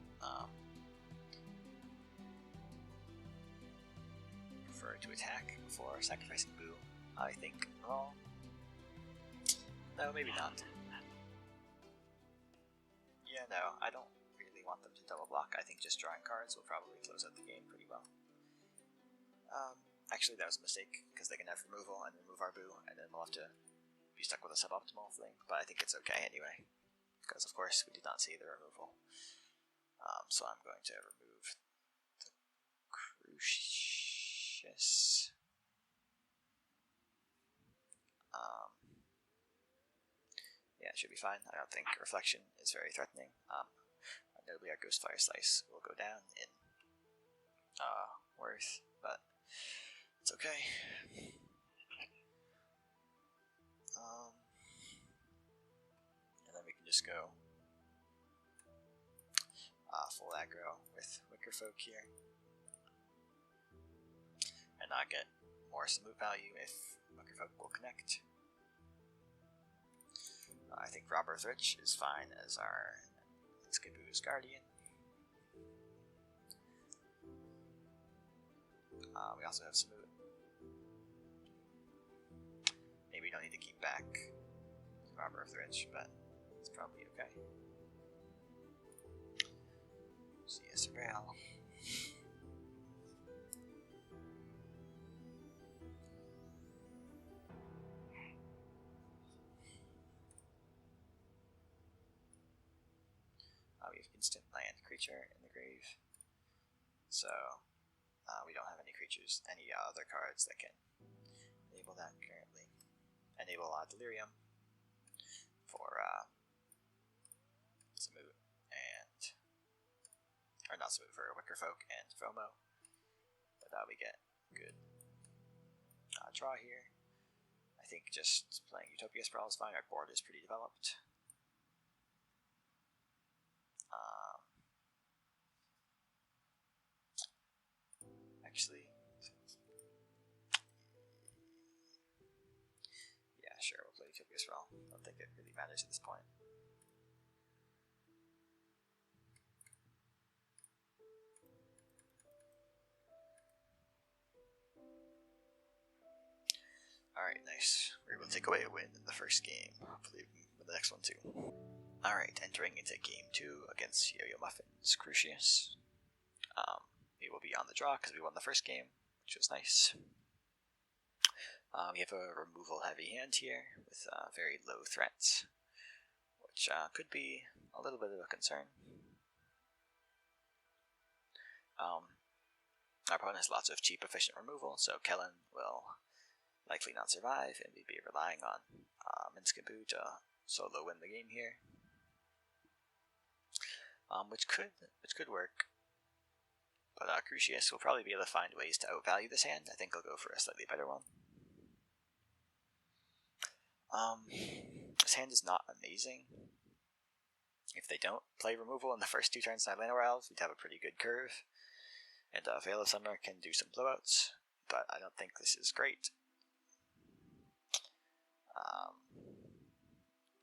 prefer to attack before sacrificing Boo. I think Brawl. No, maybe not. Yeah, no, I don't really want them to double block. I think just drawing cards will probably close out the game pretty well. Actually, that was a mistake, because they can have removal and remove our Boo, and then we'll have to be stuck with a suboptimal thing, but I think it's okay anyway, because of course we did not see the removal. So I'm going to remove the Crucius. Yeah, it should be fine. I don't think Reflection is very threatening. Notably, our Ghostfire Slice will go down in worth, but it's okay. And then we can just go full aggro with Wickerfolk here, and not get more Samut value if Wickerfolk will connect. I think Robber of the Rich is fine as our Skiboo's Guardian. We also have Samut. Maybe we don't need to keep back Robber of the Rich, but it's probably okay. See a Surveil. We have instant land creature in the grave, so we don't have any creatures, any other cards that can enable that currently. Enable Delirium for Samut and, or not Samut, for Wickerfolk and FOMO, but we get good draw here. I think just playing Utopia Sprawl is fine. Our board is pretty developed. Actually, yeah, sure, we'll play Utopia Sprawl. I don't think it really matters at this point. Alright, nice. We were able to take away a win in the first game. Hopefully we can win the next one too. Alright, entering into game 2 against Yoyomuffin's Crucius. We will be on the draw because we won the first game, which was nice. We have a removal heavy hand here with very low threats, which could be a little bit of a concern. Our opponent has lots of cheap, efficient removal, so Kellen will likely not survive, and we'd be relying on Minsc to solo win the game here, which could work. But Crucius will probably be able to find ways to outvalue this hand. I think I'll go for a slightly better one. This hand is not amazing. If they don't play removal in the first 2 turns on Llanowar Elves, we'd have a pretty good curve. And Veil of Summer can do some blowouts, but I don't think this is great.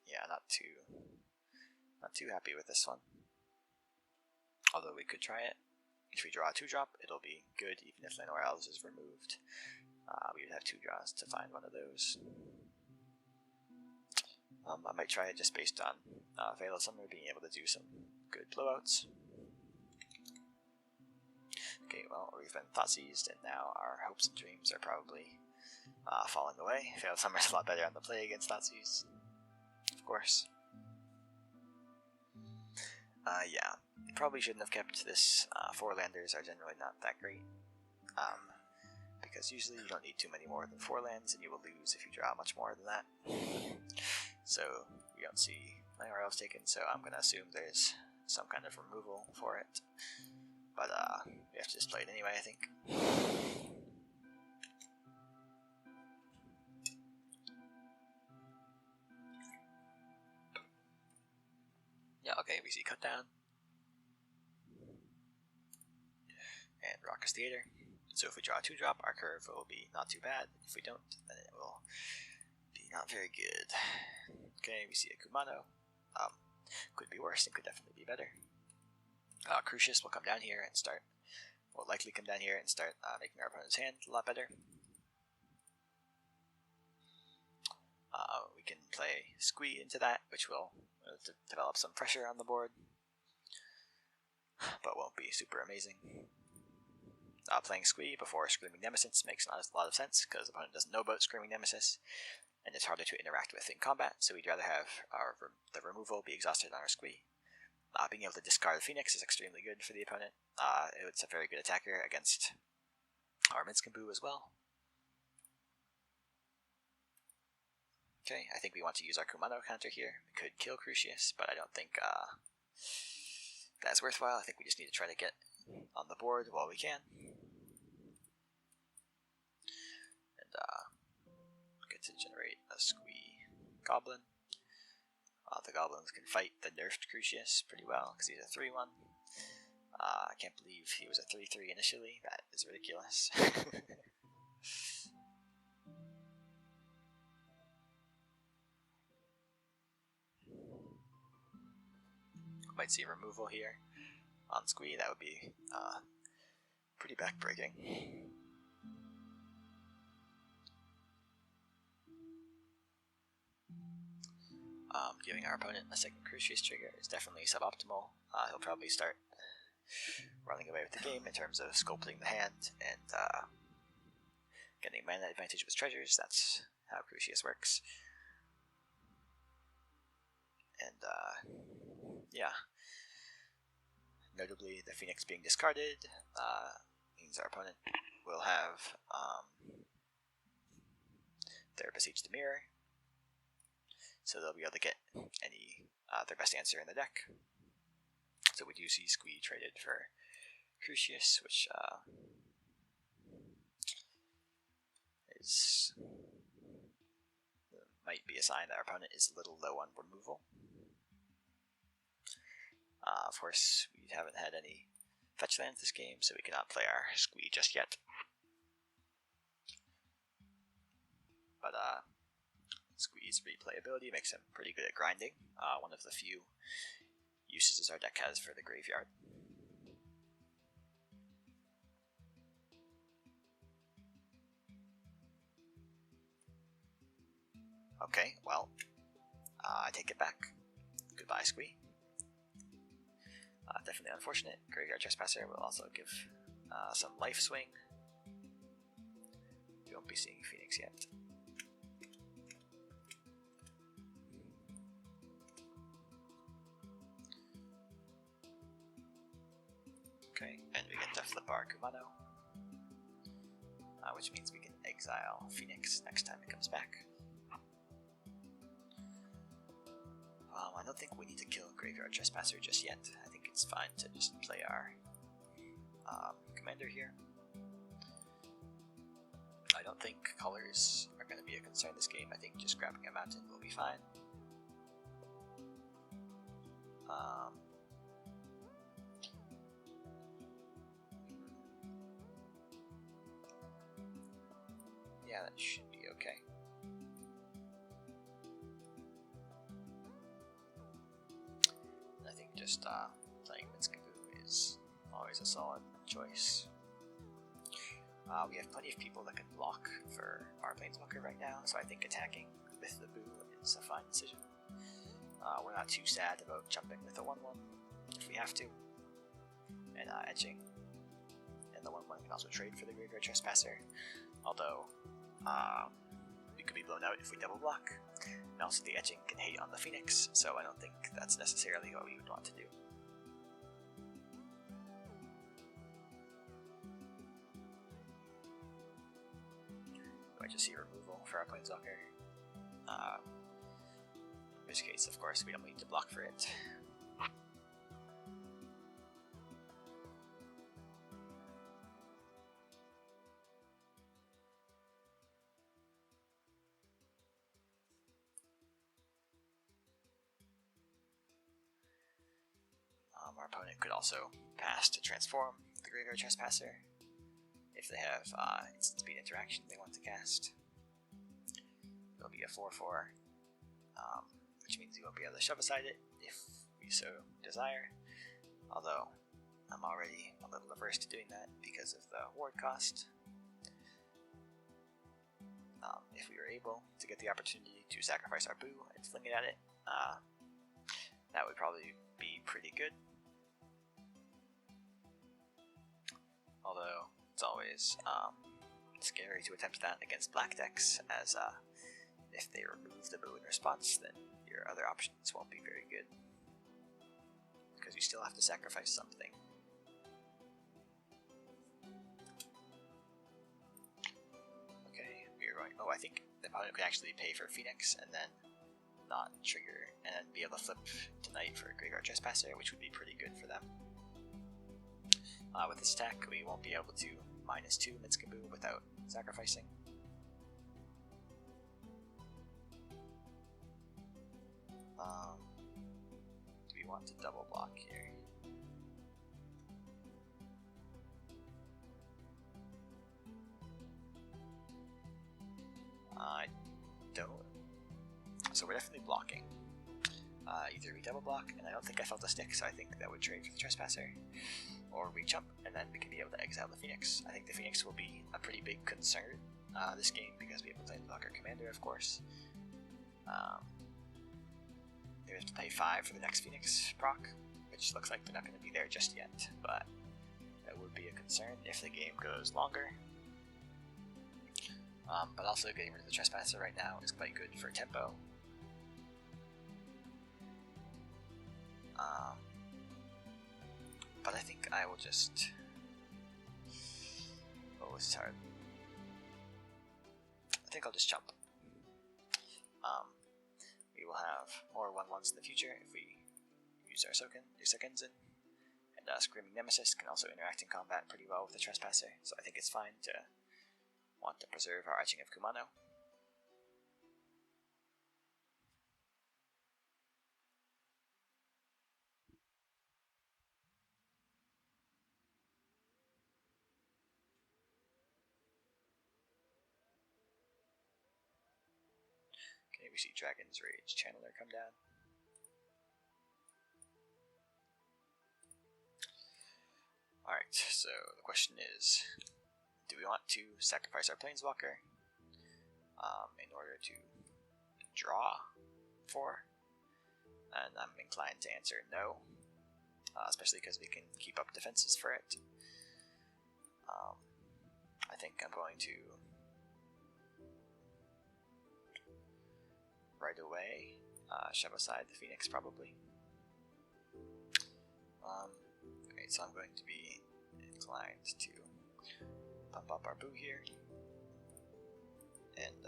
Yeah, not too happy with this one. Although we could try it. If we draw a 2-drop, it'll be good even if Llanowar Elves is removed. We would have 2 draws to find one of those. I might try it just based on Veil of Summer being able to do some good blowouts. Okay, well, we've been thought seized, and now our hopes and dreams are probably falling away. Veil of Summer is a lot better on the play against thought seized, of course. Yeah, probably shouldn't have kept this. 4 landers are generally not that great, because usually you don't need too many more than 4 lands, and you will lose if you draw much more than that. So we don't see Llanowar Elves taken, so I'm going to assume there's some kind of removal for it. But we have to just play it anyway, I think. Yeah, okay, we see Cut Down. And Raucous Theater. So if we draw a 2-drop, our curve will be not too bad. If we don't, then it will be not very good. Okay, we see a Kumano. Could be worse, it could definitely be better. Crucius will come down here and will likely come down here and start making our opponent's hand a lot better. We can play Squee into that, which will develop some pressure on the board, but won't be super amazing. Playing Squee before Screaming Nemesis makes not a lot of sense, because the opponent doesn't know about Screaming Nemesis, and it's harder to interact with in combat, so we'd rather have the removal be exhausted on our Squee. Being able to discard Phoenix is extremely good for the opponent. It's a very good attacker against our Minsc as well. Okay, I think we want to use our Kumano counter here. We could kill Crucius, but I don't think that's worthwhile. I think we just need to try to get on the board while we can. And get to generate a Squee Goblin. The Goblins can fight the nerfed Crucius pretty well, because he's a 3-1. I can't believe he was a 3-3 initially. That is ridiculous. Might see removal here on Squee. That would be pretty backbreaking. Giving our opponent a second Crucius trigger is definitely suboptimal. He'll probably start running away with the game in terms of sculpting the hand and getting mana advantage with treasures. That's how Crucius works. And yeah, notably the Phoenix being discarded means our opponent will have their Beseech the Mirror, so they'll be able to get their best answer in the deck. So we do see Squee traded for Crucius, which might be a sign that our opponent is a little low on removal. Of course, we haven't had any fetch lands this game, so we cannot play our Squee just yet. But Squee's replayability makes him pretty good at grinding. One of the few uses our deck has for the graveyard. Okay, well, I take it back. Goodbye, Squee. Definitely unfortunate. Graveyard Trespasser will also give some life swing. We won't be seeing Phoenix yet. Okay, and we get to flip our Kumano. which means we can exile Phoenix next time it comes back. I don't think we need to kill Graveyard Trespasser just yet. I think it's fine to just play our commander here. I don't think colors are going to be a concern this game. I think just grabbing a mountain will be fine. Yeah, that should be okay. I think just playing Minsc is always a solid choice. We have plenty of people that can block for our Planeswalker right now, so I think attacking with the Boo is a fine decision. We're not too sad about jumping with a 1-1 if we have to, and etching. And the 1-1 can also trade for the Graveyard Trespasser, although we could be blown out if we double block. And also the etching can hate on the Phoenix, so I don't think that's necessarily what we would want to do. I just see removal for our Planeswalker. In which case, of course, we don't need to block for it. Our opponent could also pass to transform the Graveyard Trespasser if they have instant speed interaction they want to cast. It'll be a 4/4, which means you won't be able to shove aside it if we so desire, although I'm already a little averse to doing that because of the ward cost. If we were able to get the opportunity to sacrifice our Boo and fling it at it, that would probably be pretty good. Although it's always scary to attempt that against black decks, as if they remove the Boo in response, then your other options won't be very good, because you still have to sacrifice something. Okay, we're going. Oh, I think the opponent could actually pay for Phoenix and then not trigger and be able to flip tonight for Graveyard Trespasser, which would be pretty good for them. With this attack, we won't be able to -2 Minsc without sacrificing. Do we want to double block here? I don't. So we're definitely blocking. Either we double block, and I don't think I felt a stick, so I think that would trade for the Trespasser, or we jump, and then we can be able to exile the Phoenix. I think the Phoenix will be a pretty big concern this game, because we have to play the Blocker Commander, of course. We have to pay 5 for the next Phoenix proc, which looks like they're not going to be there just yet, but that would be a concern if the game goes longer. But also getting rid of the Trespasser right now is quite good for tempo. But I think I will just... Oh, this is hard. I think I'll just jump. We will have more 1/1s in the future if we use our Sokenzen. And Screaming Nemesis can also interact in combat pretty well with the Trespasser, so I think it's fine to want to preserve our Etching of Kumano. Okay, we see Dragon's Rage Channeler come down. Alright, so the question is, do we want to sacrifice our Planeswalker in order to draw 4? And I'm inclined to answer no, especially because we can keep up defenses for it. I think I'm going to right away shove aside the Phoenix, probably. Okay, so I'm going to be inclined to pump up our Boo here. And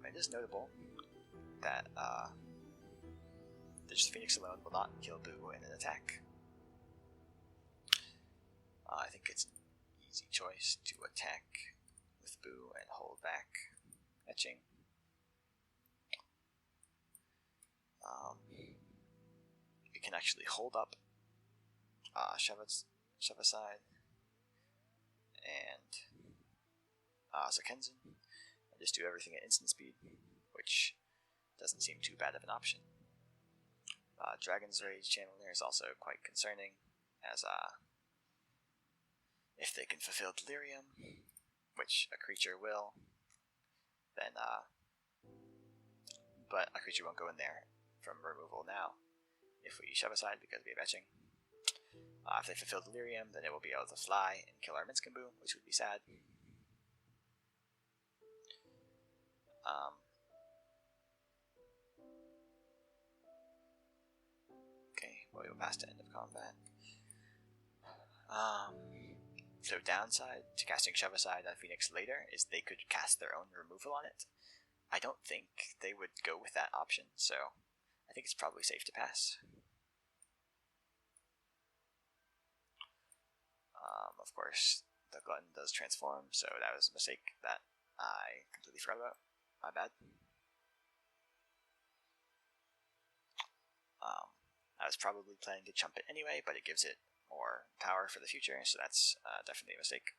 it is notable that just Phoenix alone will not kill Boo in an attack. I think it's an easy choice to attack with Boo and hold back etching. You can actually hold up, shove aside, and Zakenzen, and just do everything at instant speed, which doesn't seem too bad of an option. Dragon's Rage Channeler is also quite concerning, as if they can fulfill Delirium, which a creature will, then but a creature won't go in there from removal now if we shove aside because we have etching. If they fulfill Delirium, then it will be able to fly and kill our Minsc, which would be sad. Okay, well, we will pass to end of combat. So downside to casting Shove Aside on Phoenix later is they could cast their own removal on it. I don't think they would go with that option, so I think it's probably safe to pass. Of course, the Glutton does transform, so that was a mistake that I completely forgot about. My bad. I was probably planning to chump it anyway, but it gives it more power for the future, so that's definitely a mistake.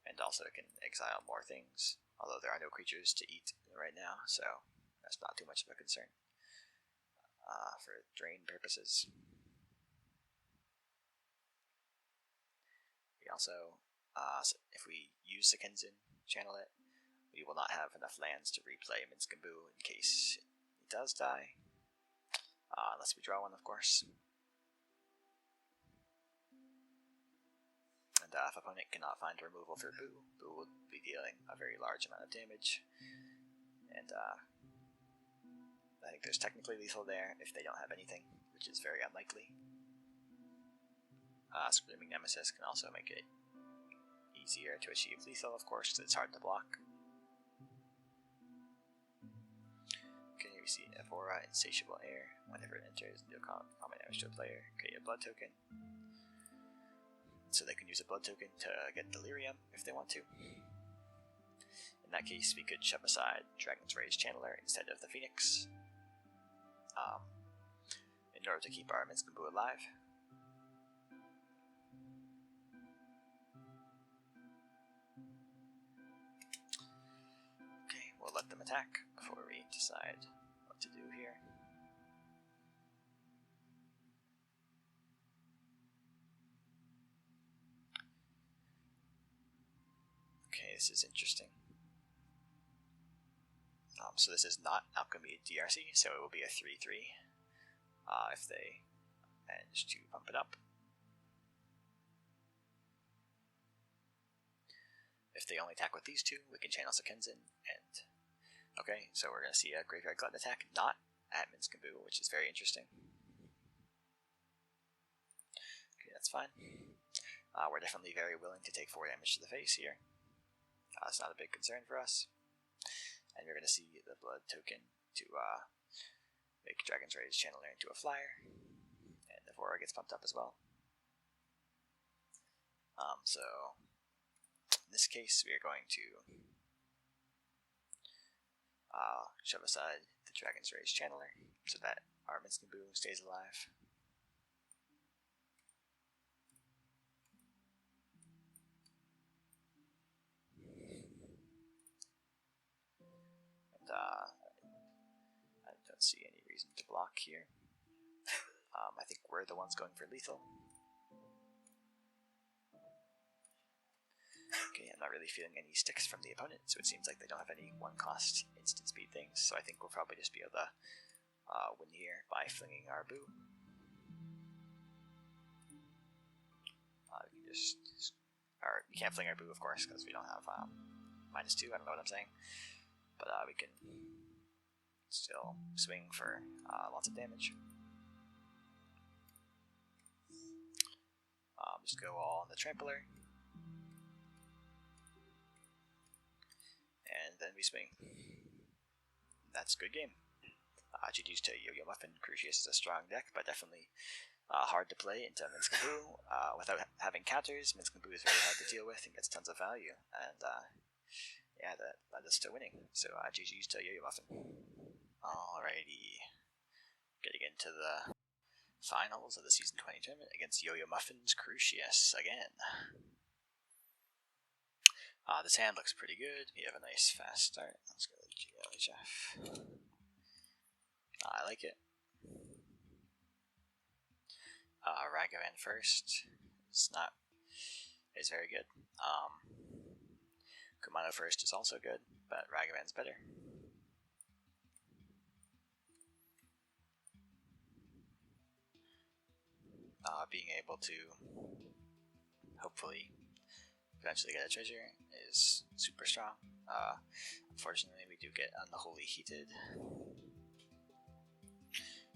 And also it can exile more things, although there are no creatures to eat right now, so that's not too much of a concern for drain purposes. We also, if we use Zakenzen, channel it, we will not have enough lands to replay Minsc in case it does die, unless we draw one, of course. And if opponent cannot find removal for Boo, Boo will be dealing a very large amount of damage. And I think there's technically lethal there if they don't have anything, which is very unlikely. Screaming Nemesis can also make it easier to achieve lethal, of course, because it's hard to block. Okay, we see Evora, Insatiable Air. Whenever it enters, deal common damage to a player, create a blood token. So they can use a blood token to get Delirium if they want to. In that case, we could shove aside Dragon's Rage Channeler instead of the Phoenix, in order to keep our Minsc alive. Okay, we'll let them attack before we decide what to do here. Okay, this is interesting. So this is not Alchemy DRC, so it will be a 3/3 if they manage to pump it up. If they only attack with these two, we can channel Zakenzen, and okay, so we're going to see a Graveyard Glutton attack, not at Minsc, which is very interesting. Okay, that's fine. We're definitely very willing to take 4 damage to the face here. It's not a big concern for us. And we're going to see the blood token to make Dragon's Rage Channeler into a flyer, and the Evora gets pumped up as well. So in this case, we are going to shove aside the Dragon's Rage Channeler so that our Minsc stays alive. I don't see any reason to block here. I think we're the ones going for lethal. Okay, I'm not really feeling any sticks from the opponent, so it seems like they don't have any 1-cost instant speed things, so I think we'll probably just be able to win here by flinging our Boo. We can't fling our Boo, of course, because we don't have -2, I don't know what I'm saying. But we can still swing for lots of damage. just go all on the trampler. And then we swing. That's a good game. GG's to Yoyomuffin. Crucius is a strong deck, but definitely hard to play into Minsc. Without having counters, Minsc is very hard to deal with and gets tons of value. And yeah, that led us to winning. So GG's to Yoyomuffin. Alrighty. Getting into the finals of the Season 20 tournament against Yoyomuffin's Crucius again. This hand looks pretty good. We have a nice fast start. Let's go to GLHF. I like it. Ragavan first. It's very good. Kumano first is also good, but Ragavan's better. Being able to hopefully eventually get a treasure is super strong. Unfortunately, we do get Unholy Heated.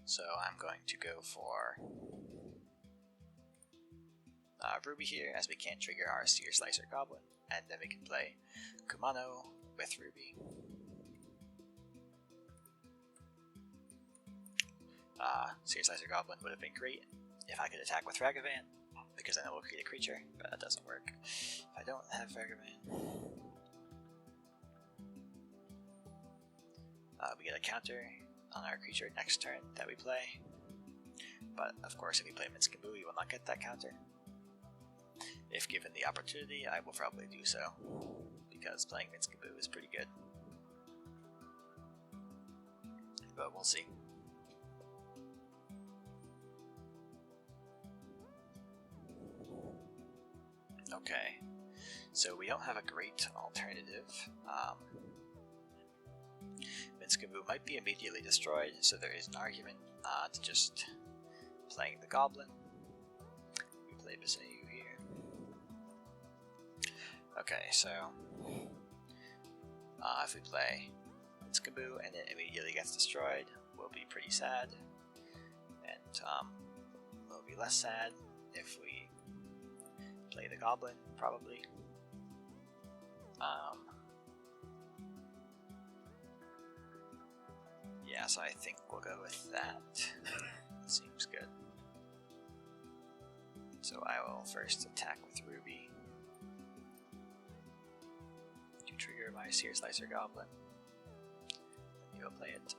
So I'm going to go for Ruby here, as we can't trigger our Seer Slicer Goblin, and then we can play Kumano with Ruby. Seer Slicer Goblin would have been great if I could attack with Ragavan, because then it will create a creature, but that doesn't work if I don't have Ragavan. We get a counter on our creature next turn that we play, but of course if we play Minsc, we will not get that counter. If given the opportunity, I will probably do so, because playing Minsc is pretty good. But we'll see. Okay, so we don't have a great alternative. Minsc might be immediately destroyed, so there is an argument to just playing the Goblin. We play Basayu here. Okay, so if we play Minsc and it immediately gets destroyed, we'll be pretty sad, and we'll be less sad if we play the Goblin, probably. Yeah, so I think we'll go with that. Seems good. So I will first attack with Ruby to trigger my Seer Slicer Goblin. Then you will play it.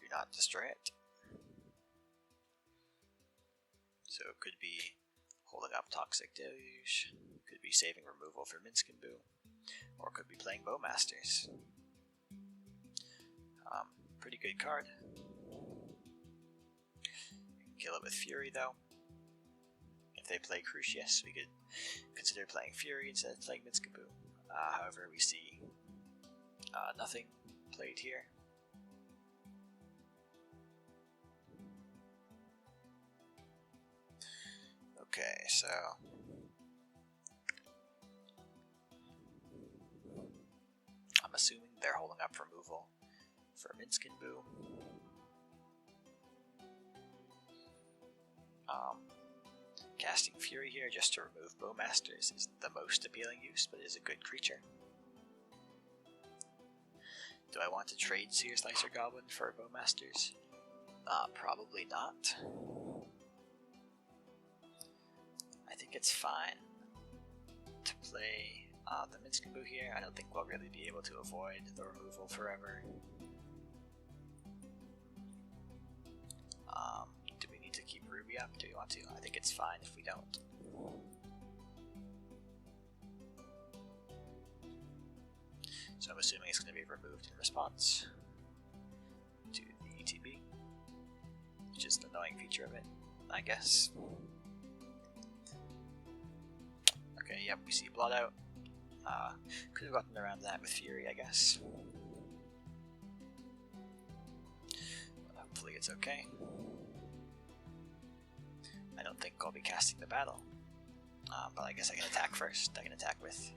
Do not destroy it. So it could be holding up Toxic Deluge, could be saving removal for Minsc, or could be playing Bowmasters. Pretty good card. Kill it with Fury though. If they play Crucius, we could consider playing Fury instead of playing Minsc. However, we see nothing played here. Okay, so I'm assuming they're holding up removal for Minsc. Casting Fury here just to remove Bowmasters isn't the most appealing use, but it is a good creature. Do I want to trade Seer Slicer Goblin for Bowmasters? Probably not. I think it's fine to play the Minsc here. I don't think we'll really be able to avoid the removal forever. Do we need to keep Ruby up? Do we want to? I think it's fine if we don't. So I'm assuming it's going to be removed in response to the ETB, which is an annoying feature of it, I guess. Okay, yep, we see Blood Out. Could have gotten around that with Fury, I guess. But hopefully it's okay. I don't think I'll be casting the battle. But I guess I can attack first. I can attack with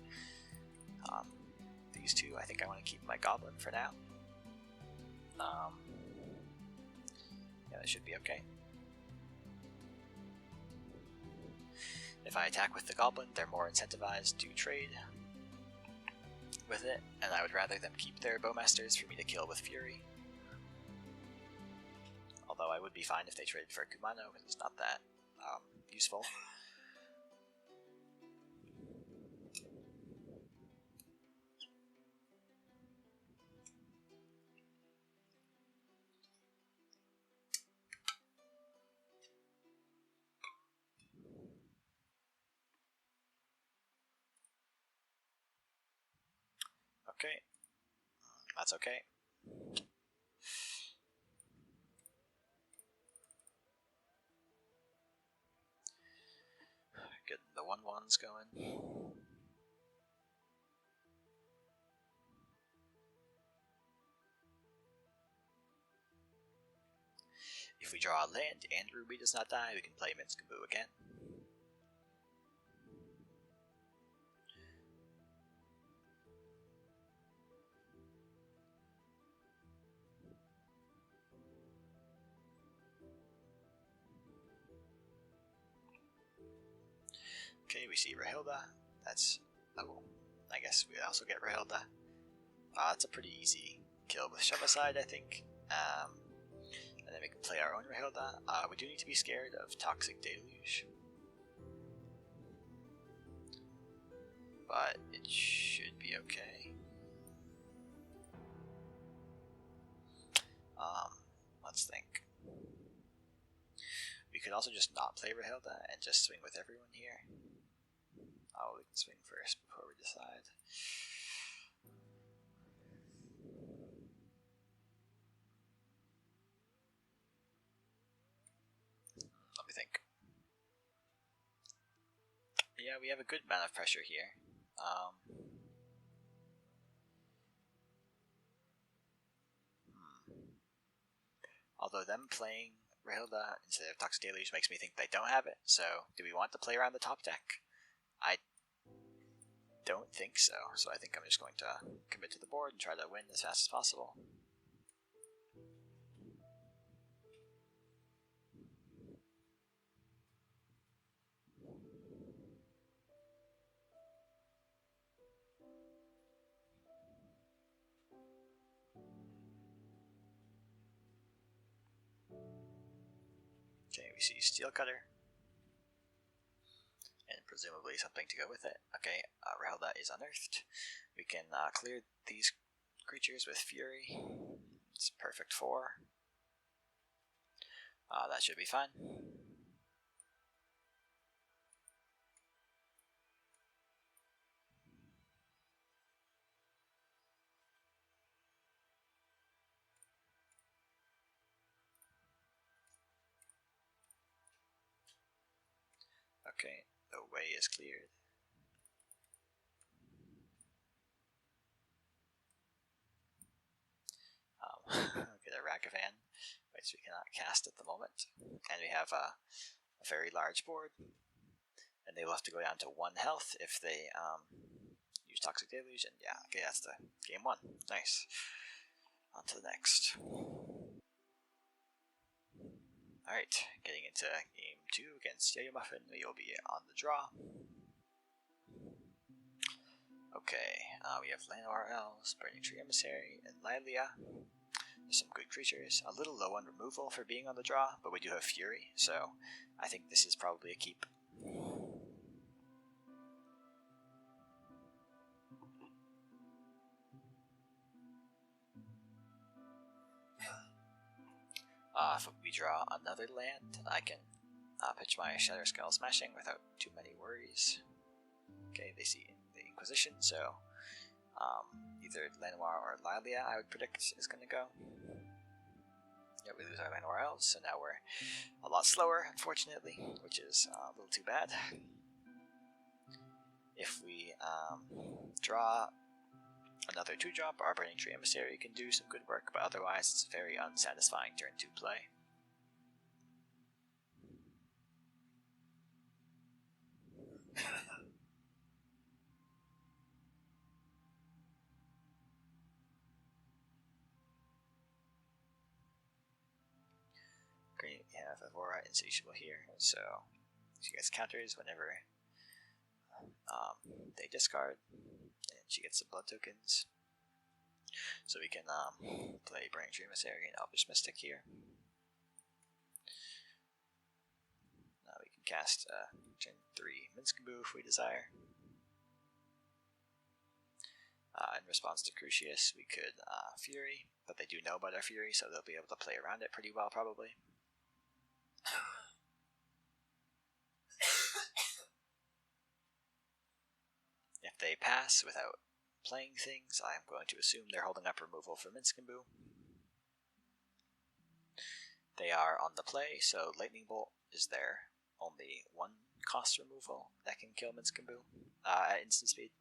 these two. I think I want to keep my Goblin for now. Yeah, that should be okay. If I attack with the Goblin, they're more incentivized to trade with it, and I would rather them keep their Bowmasters for me to kill with Fury. Although I would be fine if they traded for Kumano, because it's not that useful. Okay, that's okay. Getting the 1/1s going. If we draw a land and Ruby does not die, we can play Minsc again. Okay, we see Rahilda. That's... oh, I guess we also get Rahilda. That's a pretty easy kill with Shumpitostick, I think. And then we can play our own Rahilda. We do need to be scared of Toxic Deluge. But it should be okay. Let's think. We could also just not play Rahilda and just swing with everyone here. Oh, we can swing first before we decide. Let me think. Yeah, we have a good amount of pressure here. Although them playing Rahilda instead of Toxic Deluge makes me think they don't have it, so do we want to play around the top deck? I don't think so, so I think I'm just going to commit to the board and try to win as fast as possible. Okay, we see Steel Cutter. And presumably something to go with it. Okay, Rahilda is unearthed. We can clear these creatures with Fury. It's perfect 4. That should be fine. Okay, the way is cleared. Get a Ragavan, which we cannot cast at the moment. And we have a very large board. And they will have to go down to 1 health if they use Toxic Deluge. And yeah, okay, that's the game 1. Nice. On to the next. Alright, getting into game 2 against Yoyomuffin. We will be on the draw. Okay, we have Llanowar Elves, Burning Tree Emissary, and Lilia. There's some good creatures. A little low on removal for being on the draw, but we do have Fury, so I think this is probably a keep. If we draw another land, I can pitch my Shatter Skull Smashing without too many worries. Okay, they see the Inquisition, so either Llanowar or Lilia I would predict is going to go. Yeah, we lose our Llanowar Elves, so now we're a lot slower, unfortunately, which is a little too bad. If we draw another 2-drop, our Burning Tree Emissary can do some good work, but otherwise it's a very unsatisfying turn 2 play. have Evora Insatiable here, so she gets counters whenever they discard, and she gets some blood tokens. So we can play Braintree Emissary and Elvish Mystic here. Now we can cast Gen 3 Minsc if we desire. In response to Crucius, we could Fury, but they do know about our Fury, so they'll be able to play around it pretty well, probably. If they pass without playing things, I'm going to assume they're holding up removal for Minsc. They are on the play, so Lightning Bolt is their only one cost removal that can kill Minsc at instant speed.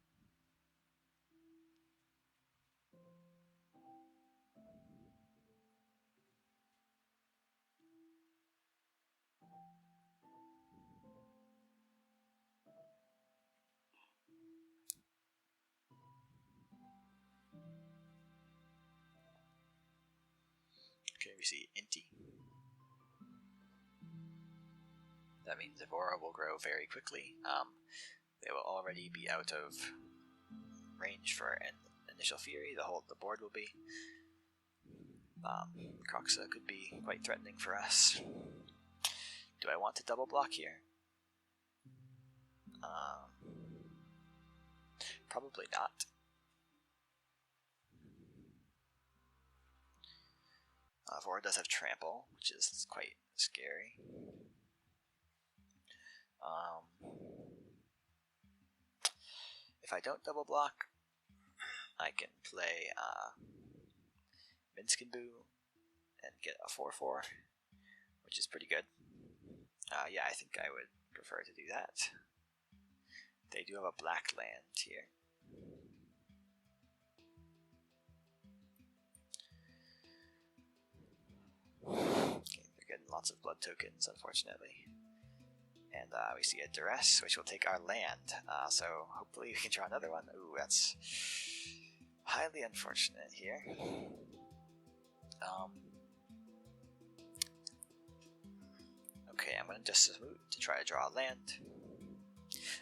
Okay, we see Inti. That means Evora will grow very quickly. They will already be out of range for an initial Fury. The board will be. Kroxa could be quite threatening for us. Do I want to double block here? Probably not. Evora does have Trample, which is quite scary. If I don't double block, I can play Minsc and get a 4/4, which is pretty good. Yeah, I think I would prefer to do that. They do have a black land here. Okay, they're getting lots of blood tokens, unfortunately. And we see a Duress, which will take our land, so hopefully we can draw another one. Ooh, that's highly unfortunate here. Okay, I'm going to just move to try to draw a land.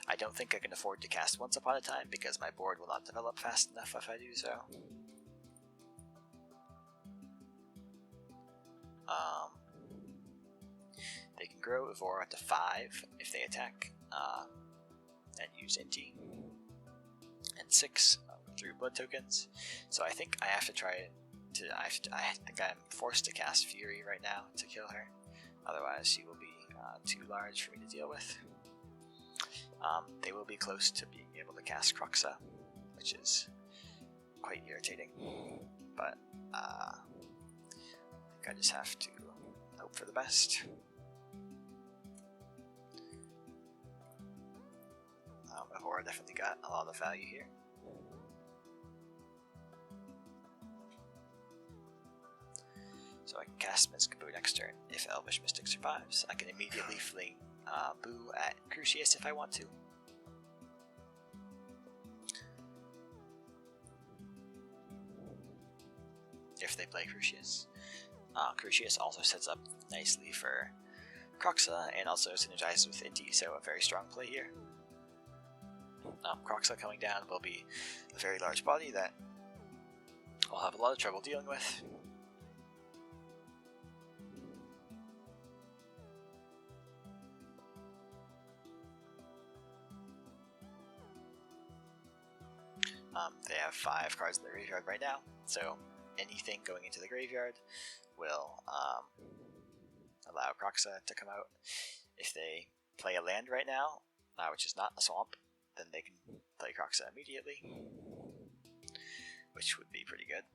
I don't think I can afford to cast Once Upon a Time because my board will not develop fast enough if I do so. They can grow Evora to 5 if they attack, and use Inti, and 6 through blood tokens. So I think I have to try to. I think I'm forced to cast Fury right now to kill her. Otherwise, she will be too large for me to deal with. They will be close to being able to cast Kroxa, which is quite irritating. But I think I just have to hope for the best. Evora definitely got a lot of value here. So I can cast Minsc next turn. If Elvish Mystic survives, I can immediately fling Boo at Crucius if I want to. If they play Crucius. Crucius also sets up nicely for Kroxa and also synergizes with Inti, so a very strong play here. Kroxa coming down will be a very large body that I'll have a lot of trouble dealing with. They have 5 cards in the graveyard right now, so anything going into the graveyard will allow Kroxa to come out. If they play a land right now, which is not a swamp, then they can play Kroxa immediately, which would be pretty good.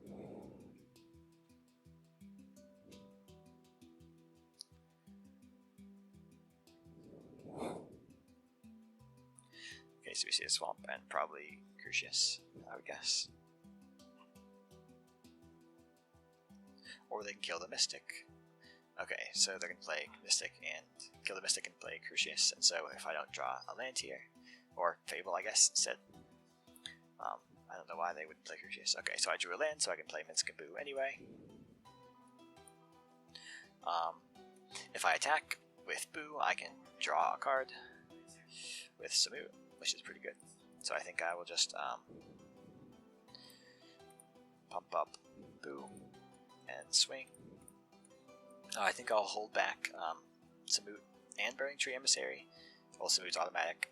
Okay, so we see a swamp and probably Crucius, I would guess. Or they can kill the Mystic. Okay, so they're going to play Mystic and kill the Mystic and play Crucius, and so if I don't draw a land here, or Fable I guess instead, I don't know why they wouldn't play Crucius. Okay, so I drew a land so I can play Minsc anyway. if I attack with Boo, I can draw a card with Samut, which is pretty good. So I think I will just pump up Boo and swing. I think I'll hold back Samut and Burning Tree Emissary. Well, Samut's automatic.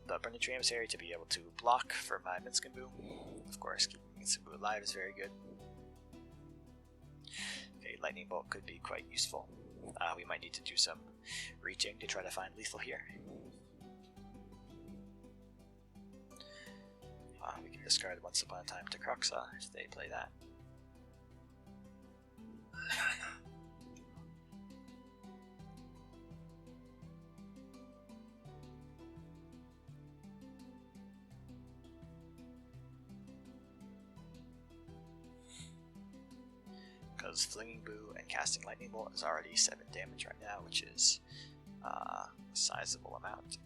But Burning Tree Emissary to be able to block for my Minsc and Boo. Of course, keeping Samut alive is very good. Okay, Lightning Bolt could be quite useful. We might need to do some reaching to try to find lethal here. We can discard Once Upon a Time to Kroxa if they play that. Because Flinging Boo and casting Lightning Bolt is already 7 damage right now, which is a sizable amount.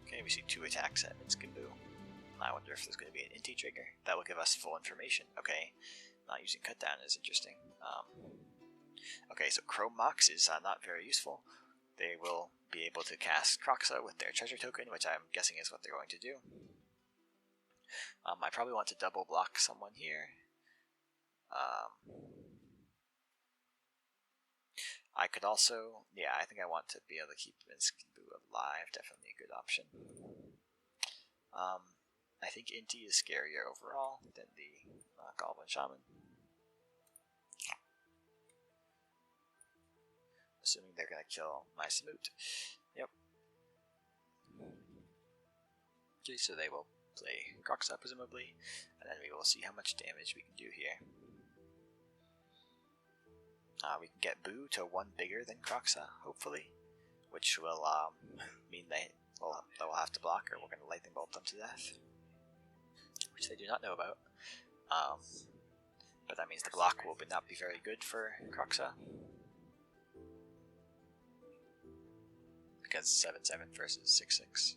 Okay, we see 2 attacks at Minsc and Boo. I wonder if there's going to be an Inti trigger. That will give us full information. Okay, not using Cut Down is interesting. Okay, so Chrome Mox is not very useful. They will be able to cast Kroxa with their treasure token, which I'm guessing is what they're going to do. I probably want to double block someone here. I could also, yeah, I think I want to be able to keep Minsc and Boo alive. Definitely a good option. I think Inti is scarier overall than the Goblin Shaman. Assuming they're gonna kill my Samut. Yep. Okay, so they will play Kroxa presumably, and then we will see how much damage we can do here. We can get Boo to 1 bigger than Kroxa, hopefully, which will mean they will have to block, or we're going to Lightning Bolt them to death, which they do not know about. But that means the block will not be very good for Kroxa, because 7/7 versus 6/6.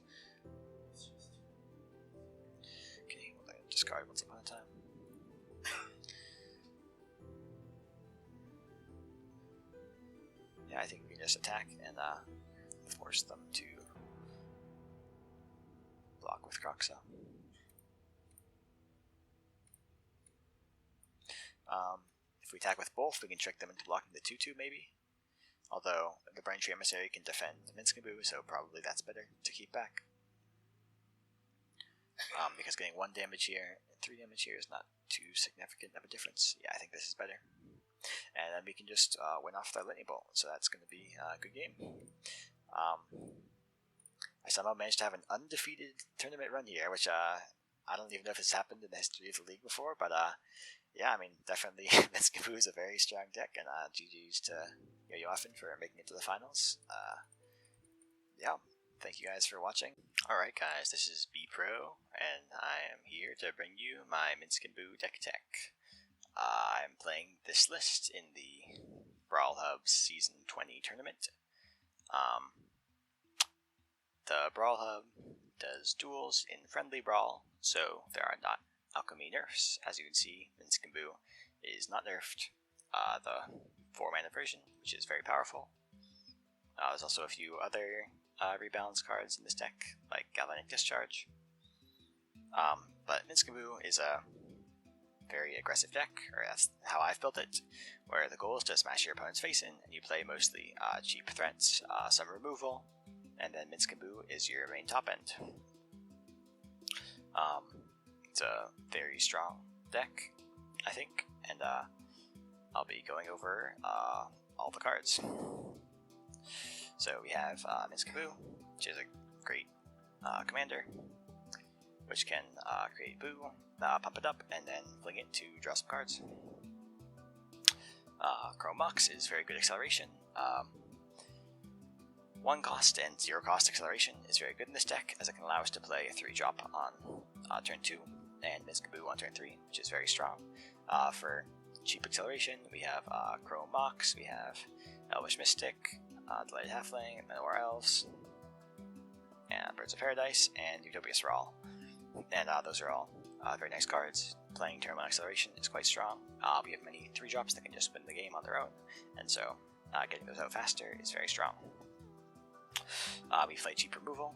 Okay, we'll discard Once Upon a Time. Yeah, I think we can just attack and force them to block with Kroxa. If we attack with both, we can trick them into blocking the 2/2 maybe. Although the Burning Tree Emissary can defend Minsc and Boo, so probably that's better to keep back. Because getting 1 damage here and 3 damage here is not too significant of a difference. Yeah, I think this is better. And then we can just win off with our Lightning Bolt, so that's going to be a good game. I somehow managed to have an undefeated tournament run here, which I don't even know if it's happened in the history of the league before, but yeah, I mean, definitely Minsc and Boo is a very strong deck, and GG's to Yoyomuffin for making it to the finals. Yeah, thank you guys for watching. Alright guys, this is Bpro, and I am here to bring you my Minsc and Boo deck tech. I'm playing this list in the Brawl Hub's Season 20 tournament. The Brawl Hub does duels in friendly Brawl, so there are not alchemy nerfs. As you can see, Minsc and Boo is not nerfed. The 4-mana version, which is very powerful. There's also a few other rebalance cards in this deck, like Galvanic Discharge. But Minsc and Boo is a very aggressive deck, or that's how I've built it, where the goal is to smash your opponent's face in, and you play mostly cheap threats, some removal, and then Minsc and Boo is your main top end. It's a very strong deck, I think, and I'll be going over all the cards. So we have Minsc and Boo, which is a great commander, which can create Boo, pump it up, and then fling it to draw some cards. Chrome Mox is very good acceleration. 1 cost and 0 cost acceleration is very good in this deck, as it can allow us to play a 3-drop on turn 2 and Minsc on turn 3, which is very strong. For cheap acceleration, we have Chrome Mox, we have Elvish Mystic, Delighted Halfling, Manowar Elves, and Birds of Paradise, and Utopias Brawl. And those are all very nice cards. Playing turn 1 acceleration is quite strong. We have many 3-drops that can just win the game on their own, and so getting those out faster is very strong. We play cheap removal.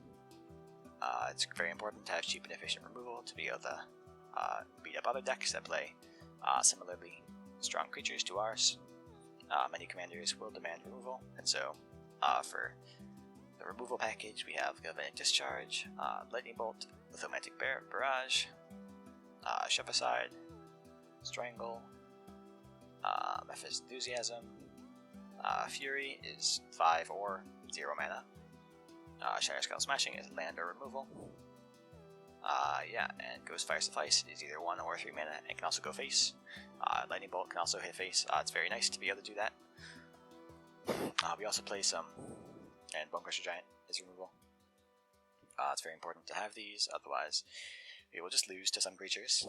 It's very important to have cheap and efficient removal to be able to beat up other decks that play similarly strong creatures to ours. Many commanders will demand removal, and so for the removal package we have Galvanic Discharge, Lightning Bolt, Lithomantic Barrage, Shumpitostick, Strangle, Memphis Enthusiasm, Fury is 5 or 0 mana, Shatterskull Smashing is land or removal, and Ghostfire Suffice is either 1 or 3 mana and can also go face. Lightning Bolt can also hit face. It's very nice to be able to do that. We also play some, and Bone Crusher Giant is removal. It's very important to have these, otherwise we will just lose to some creatures.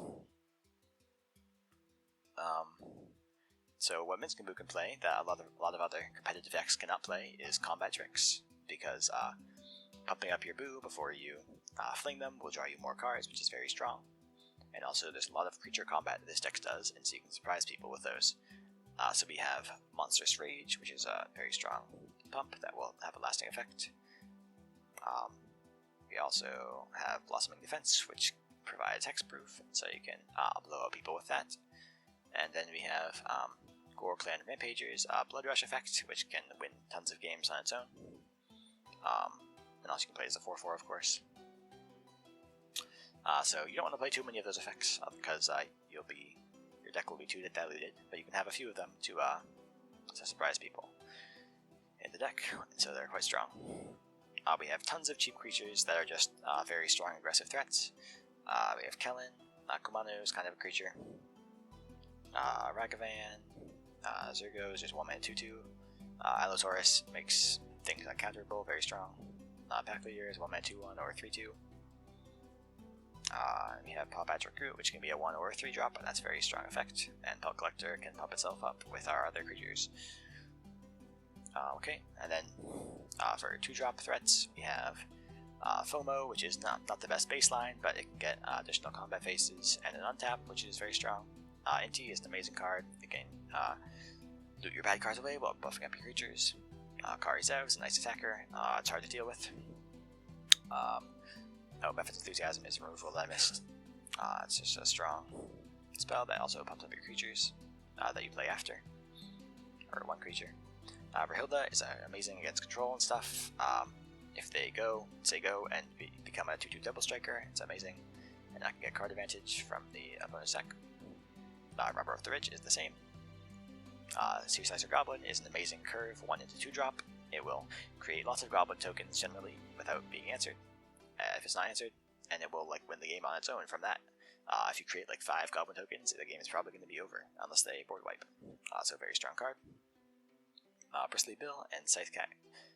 So what Minsc can play that a lot of other competitive decks cannot play is Combat Tricks, because pumping up your Boo before you fling them will draw you more cards, which is very strong. And also there's a lot of creature combat that this deck does, and so you can surprise people with those. So we have Monstrous Rage, which is a very strong pump that will have a lasting effect. We also have Blossoming Defense, which provides hexproof, so you can blow up people with that. And then we have Gore Clan Rampagers Blood Rush effect, which can win tons of games on its own. And also you can play as a 4/4, of course. So you don't want to play too many of those effects, because your deck will be too diluted, but you can have a few of them to surprise people in the deck, and so they're quite strong. We have tons of cheap creatures that are just very strong aggressive threats. We have Kellen, Kumano is kind of a creature, Ragavan, Zergo is just 1 mana 2/2, Allosaurus makes things uncounterable very strong, Packleader is 1 mana 2/1 or 3/2. We have Paw Patch Recruit, which can be a 1 or a 3-drop, and that's a very strong effect, and Pelt Collector can pump itself up with our other creatures. Okay, and then for 2-drop threats, we have FOMO, which is not the best baseline, but it can get additional combat phases, and an untap, which is very strong. Inti is an amazing card. It can loot your bad cards away while buffing up your creatures. Kari Zev is a nice attacker. It's hard to deal with. Memphis Enthusiasm is a removal that I missed. It's just a strong spell that also pumps up your creatures that you play after, or 1 creature. Rahilda is amazing against control and stuff. If they say go, and become a 2/2 double striker, it's amazing, and I can get card advantage from the opponent's deck. Robber of the Rich is the same. Seasizer Goblin is an amazing curve 1 into 2-drop. It will create lots of goblin tokens generally without being answered. If it's not answered, and it will win the game on its own from that. If you create 5 goblin tokens, the game is probably going to be over unless they board wipe. So a very strong card. Bristly Bill and Scythe Cat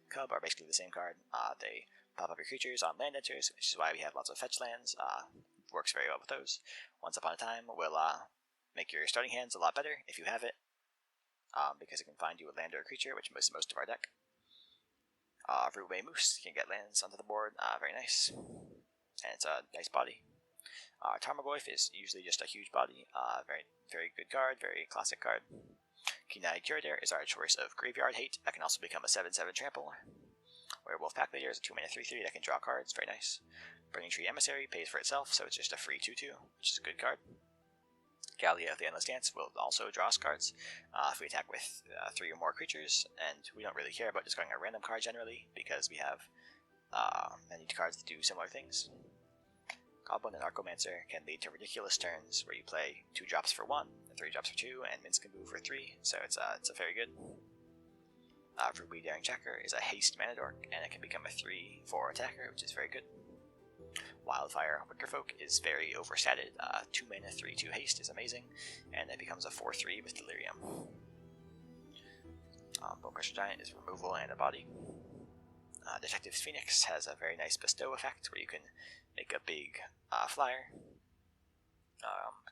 Cub are basically the same card. They pop up your creatures on land enters, which is why we have lots of fetch lands. Works very well with those. Once Upon a Time will make your starting hands a lot better if you have it, because it can find you a land or a creature, which most of our deck. Rootway Moose can get lands onto the board, very nice, and it's a nice body. Tarmogoyf is usually just a huge body, very good card, very classic card. Keen-Eyed Curator is our choice of Graveyard Hate that can also become a 7/7 trample. Werewolf Packleader is a 2 mana 3/3 that can draw cards, very nice. Burning Tree Emissary pays for itself, so it's just a free 2/2, which is a good card. Gallia of the Endless Dance will also draw us cards if we attack with 3 or more creatures, and we don't really care about just going a random card generally, because we have many cards that do similar things. Goblin and Archomancer can lead to ridiculous turns where you play 2 drops for 1, 3 drops for 2, and Minsc for 3, so it's a very good. Ruby Daring Checker is a haste mana dork, and it can become a 3/4 attacker, which is very good. Wildfire Wickerfolk is very overstatted. 2 mana 3/2 haste is amazing, and it becomes a 4/3 with Delirium. Bone Crusher Giant is removal and a body. Detective Phoenix has a very nice bestow effect where you can make a big flyer.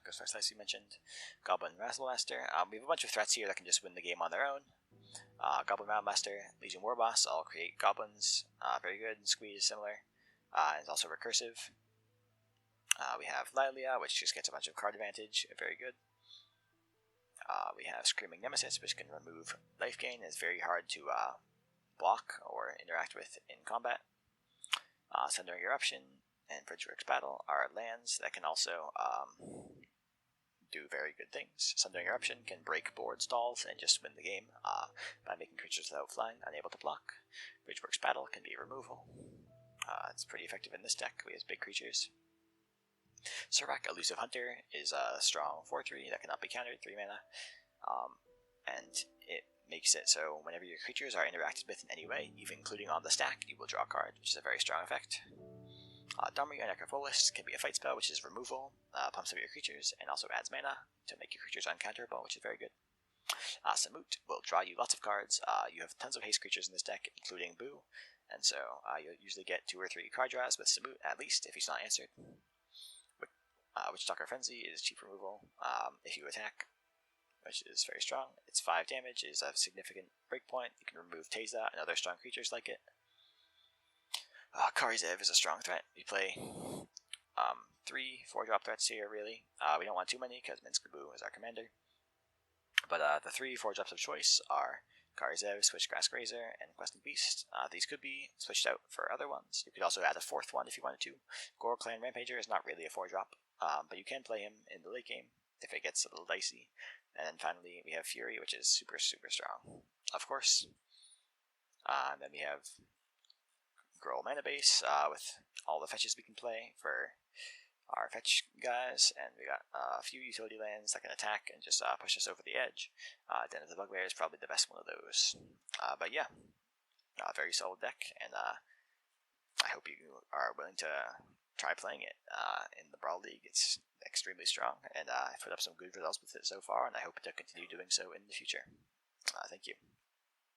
Ghost Slice you mentioned, Goblin Razzlemaster. We have a bunch of threats here that can just win the game on their own. Goblin Razzlemaster, Legion Warboss, all create goblins. Very good. Squeeze is similar. And it's also recursive. We have Lilia, which just gets a bunch of card advantage. Very good. We have Screaming Nemesis, which can remove life gain. It's very hard to block or interact with in combat. Sundering Eruption and Bridgeworks Battle are lands that can also do very good things. Sundering Eruption can break board stalls and just win the game by making creatures without flying unable to block. Bridgeworks Battle can be removal. It's pretty effective in this deck. We have big creatures. Surrak, Elusive Hunter, is a strong 4/3 that cannot be countered, 3 mana, and it makes it so whenever your creatures are interacted with in any way, even including on the stack, you will draw a card, which is a very strong effect. Domri Necrophilist can be a fight spell, which is removal, pumps up your creatures, and also adds mana to make your creatures uncounterable, which is very good. Samut will draw you lots of cards. You have tons of haste creatures in this deck, including Boo, and so you'll usually get 2 or 3 card draws with Samut, at least, if he's not answered. Witchtalker Frenzy is cheap removal if you attack, which is very strong. It's 5 damage, is a significant breakpoint. You can remove Teza and other strong creatures like it. Karizev is a strong threat. We play 3 4-drop threats here, really. We don't want too many because Minsc is our commander. But the 3 4-drops of choice are Karizev, Switchgrass Grazer, and Questing Beast. These could be switched out for other ones. You could also add a 4th one if you wanted to. Gore Clan Rampager is not really a 4-drop, but you can play him in the late game if it gets a little dicey. And then finally, we have Fury, which is super, super strong, of course. And then we have Growl Mana Base with all the fetches we can play for our fetch guys, and we got a few utility lands that can attack and just push us over the edge. Den of the Bugbear is probably the best one of those. But yeah, very solid deck, and I hope you are willing to try playing it in the Brawl League. It's extremely strong, and I've put up some good results with it so far, and I hope to continue doing so in the future. Thank you.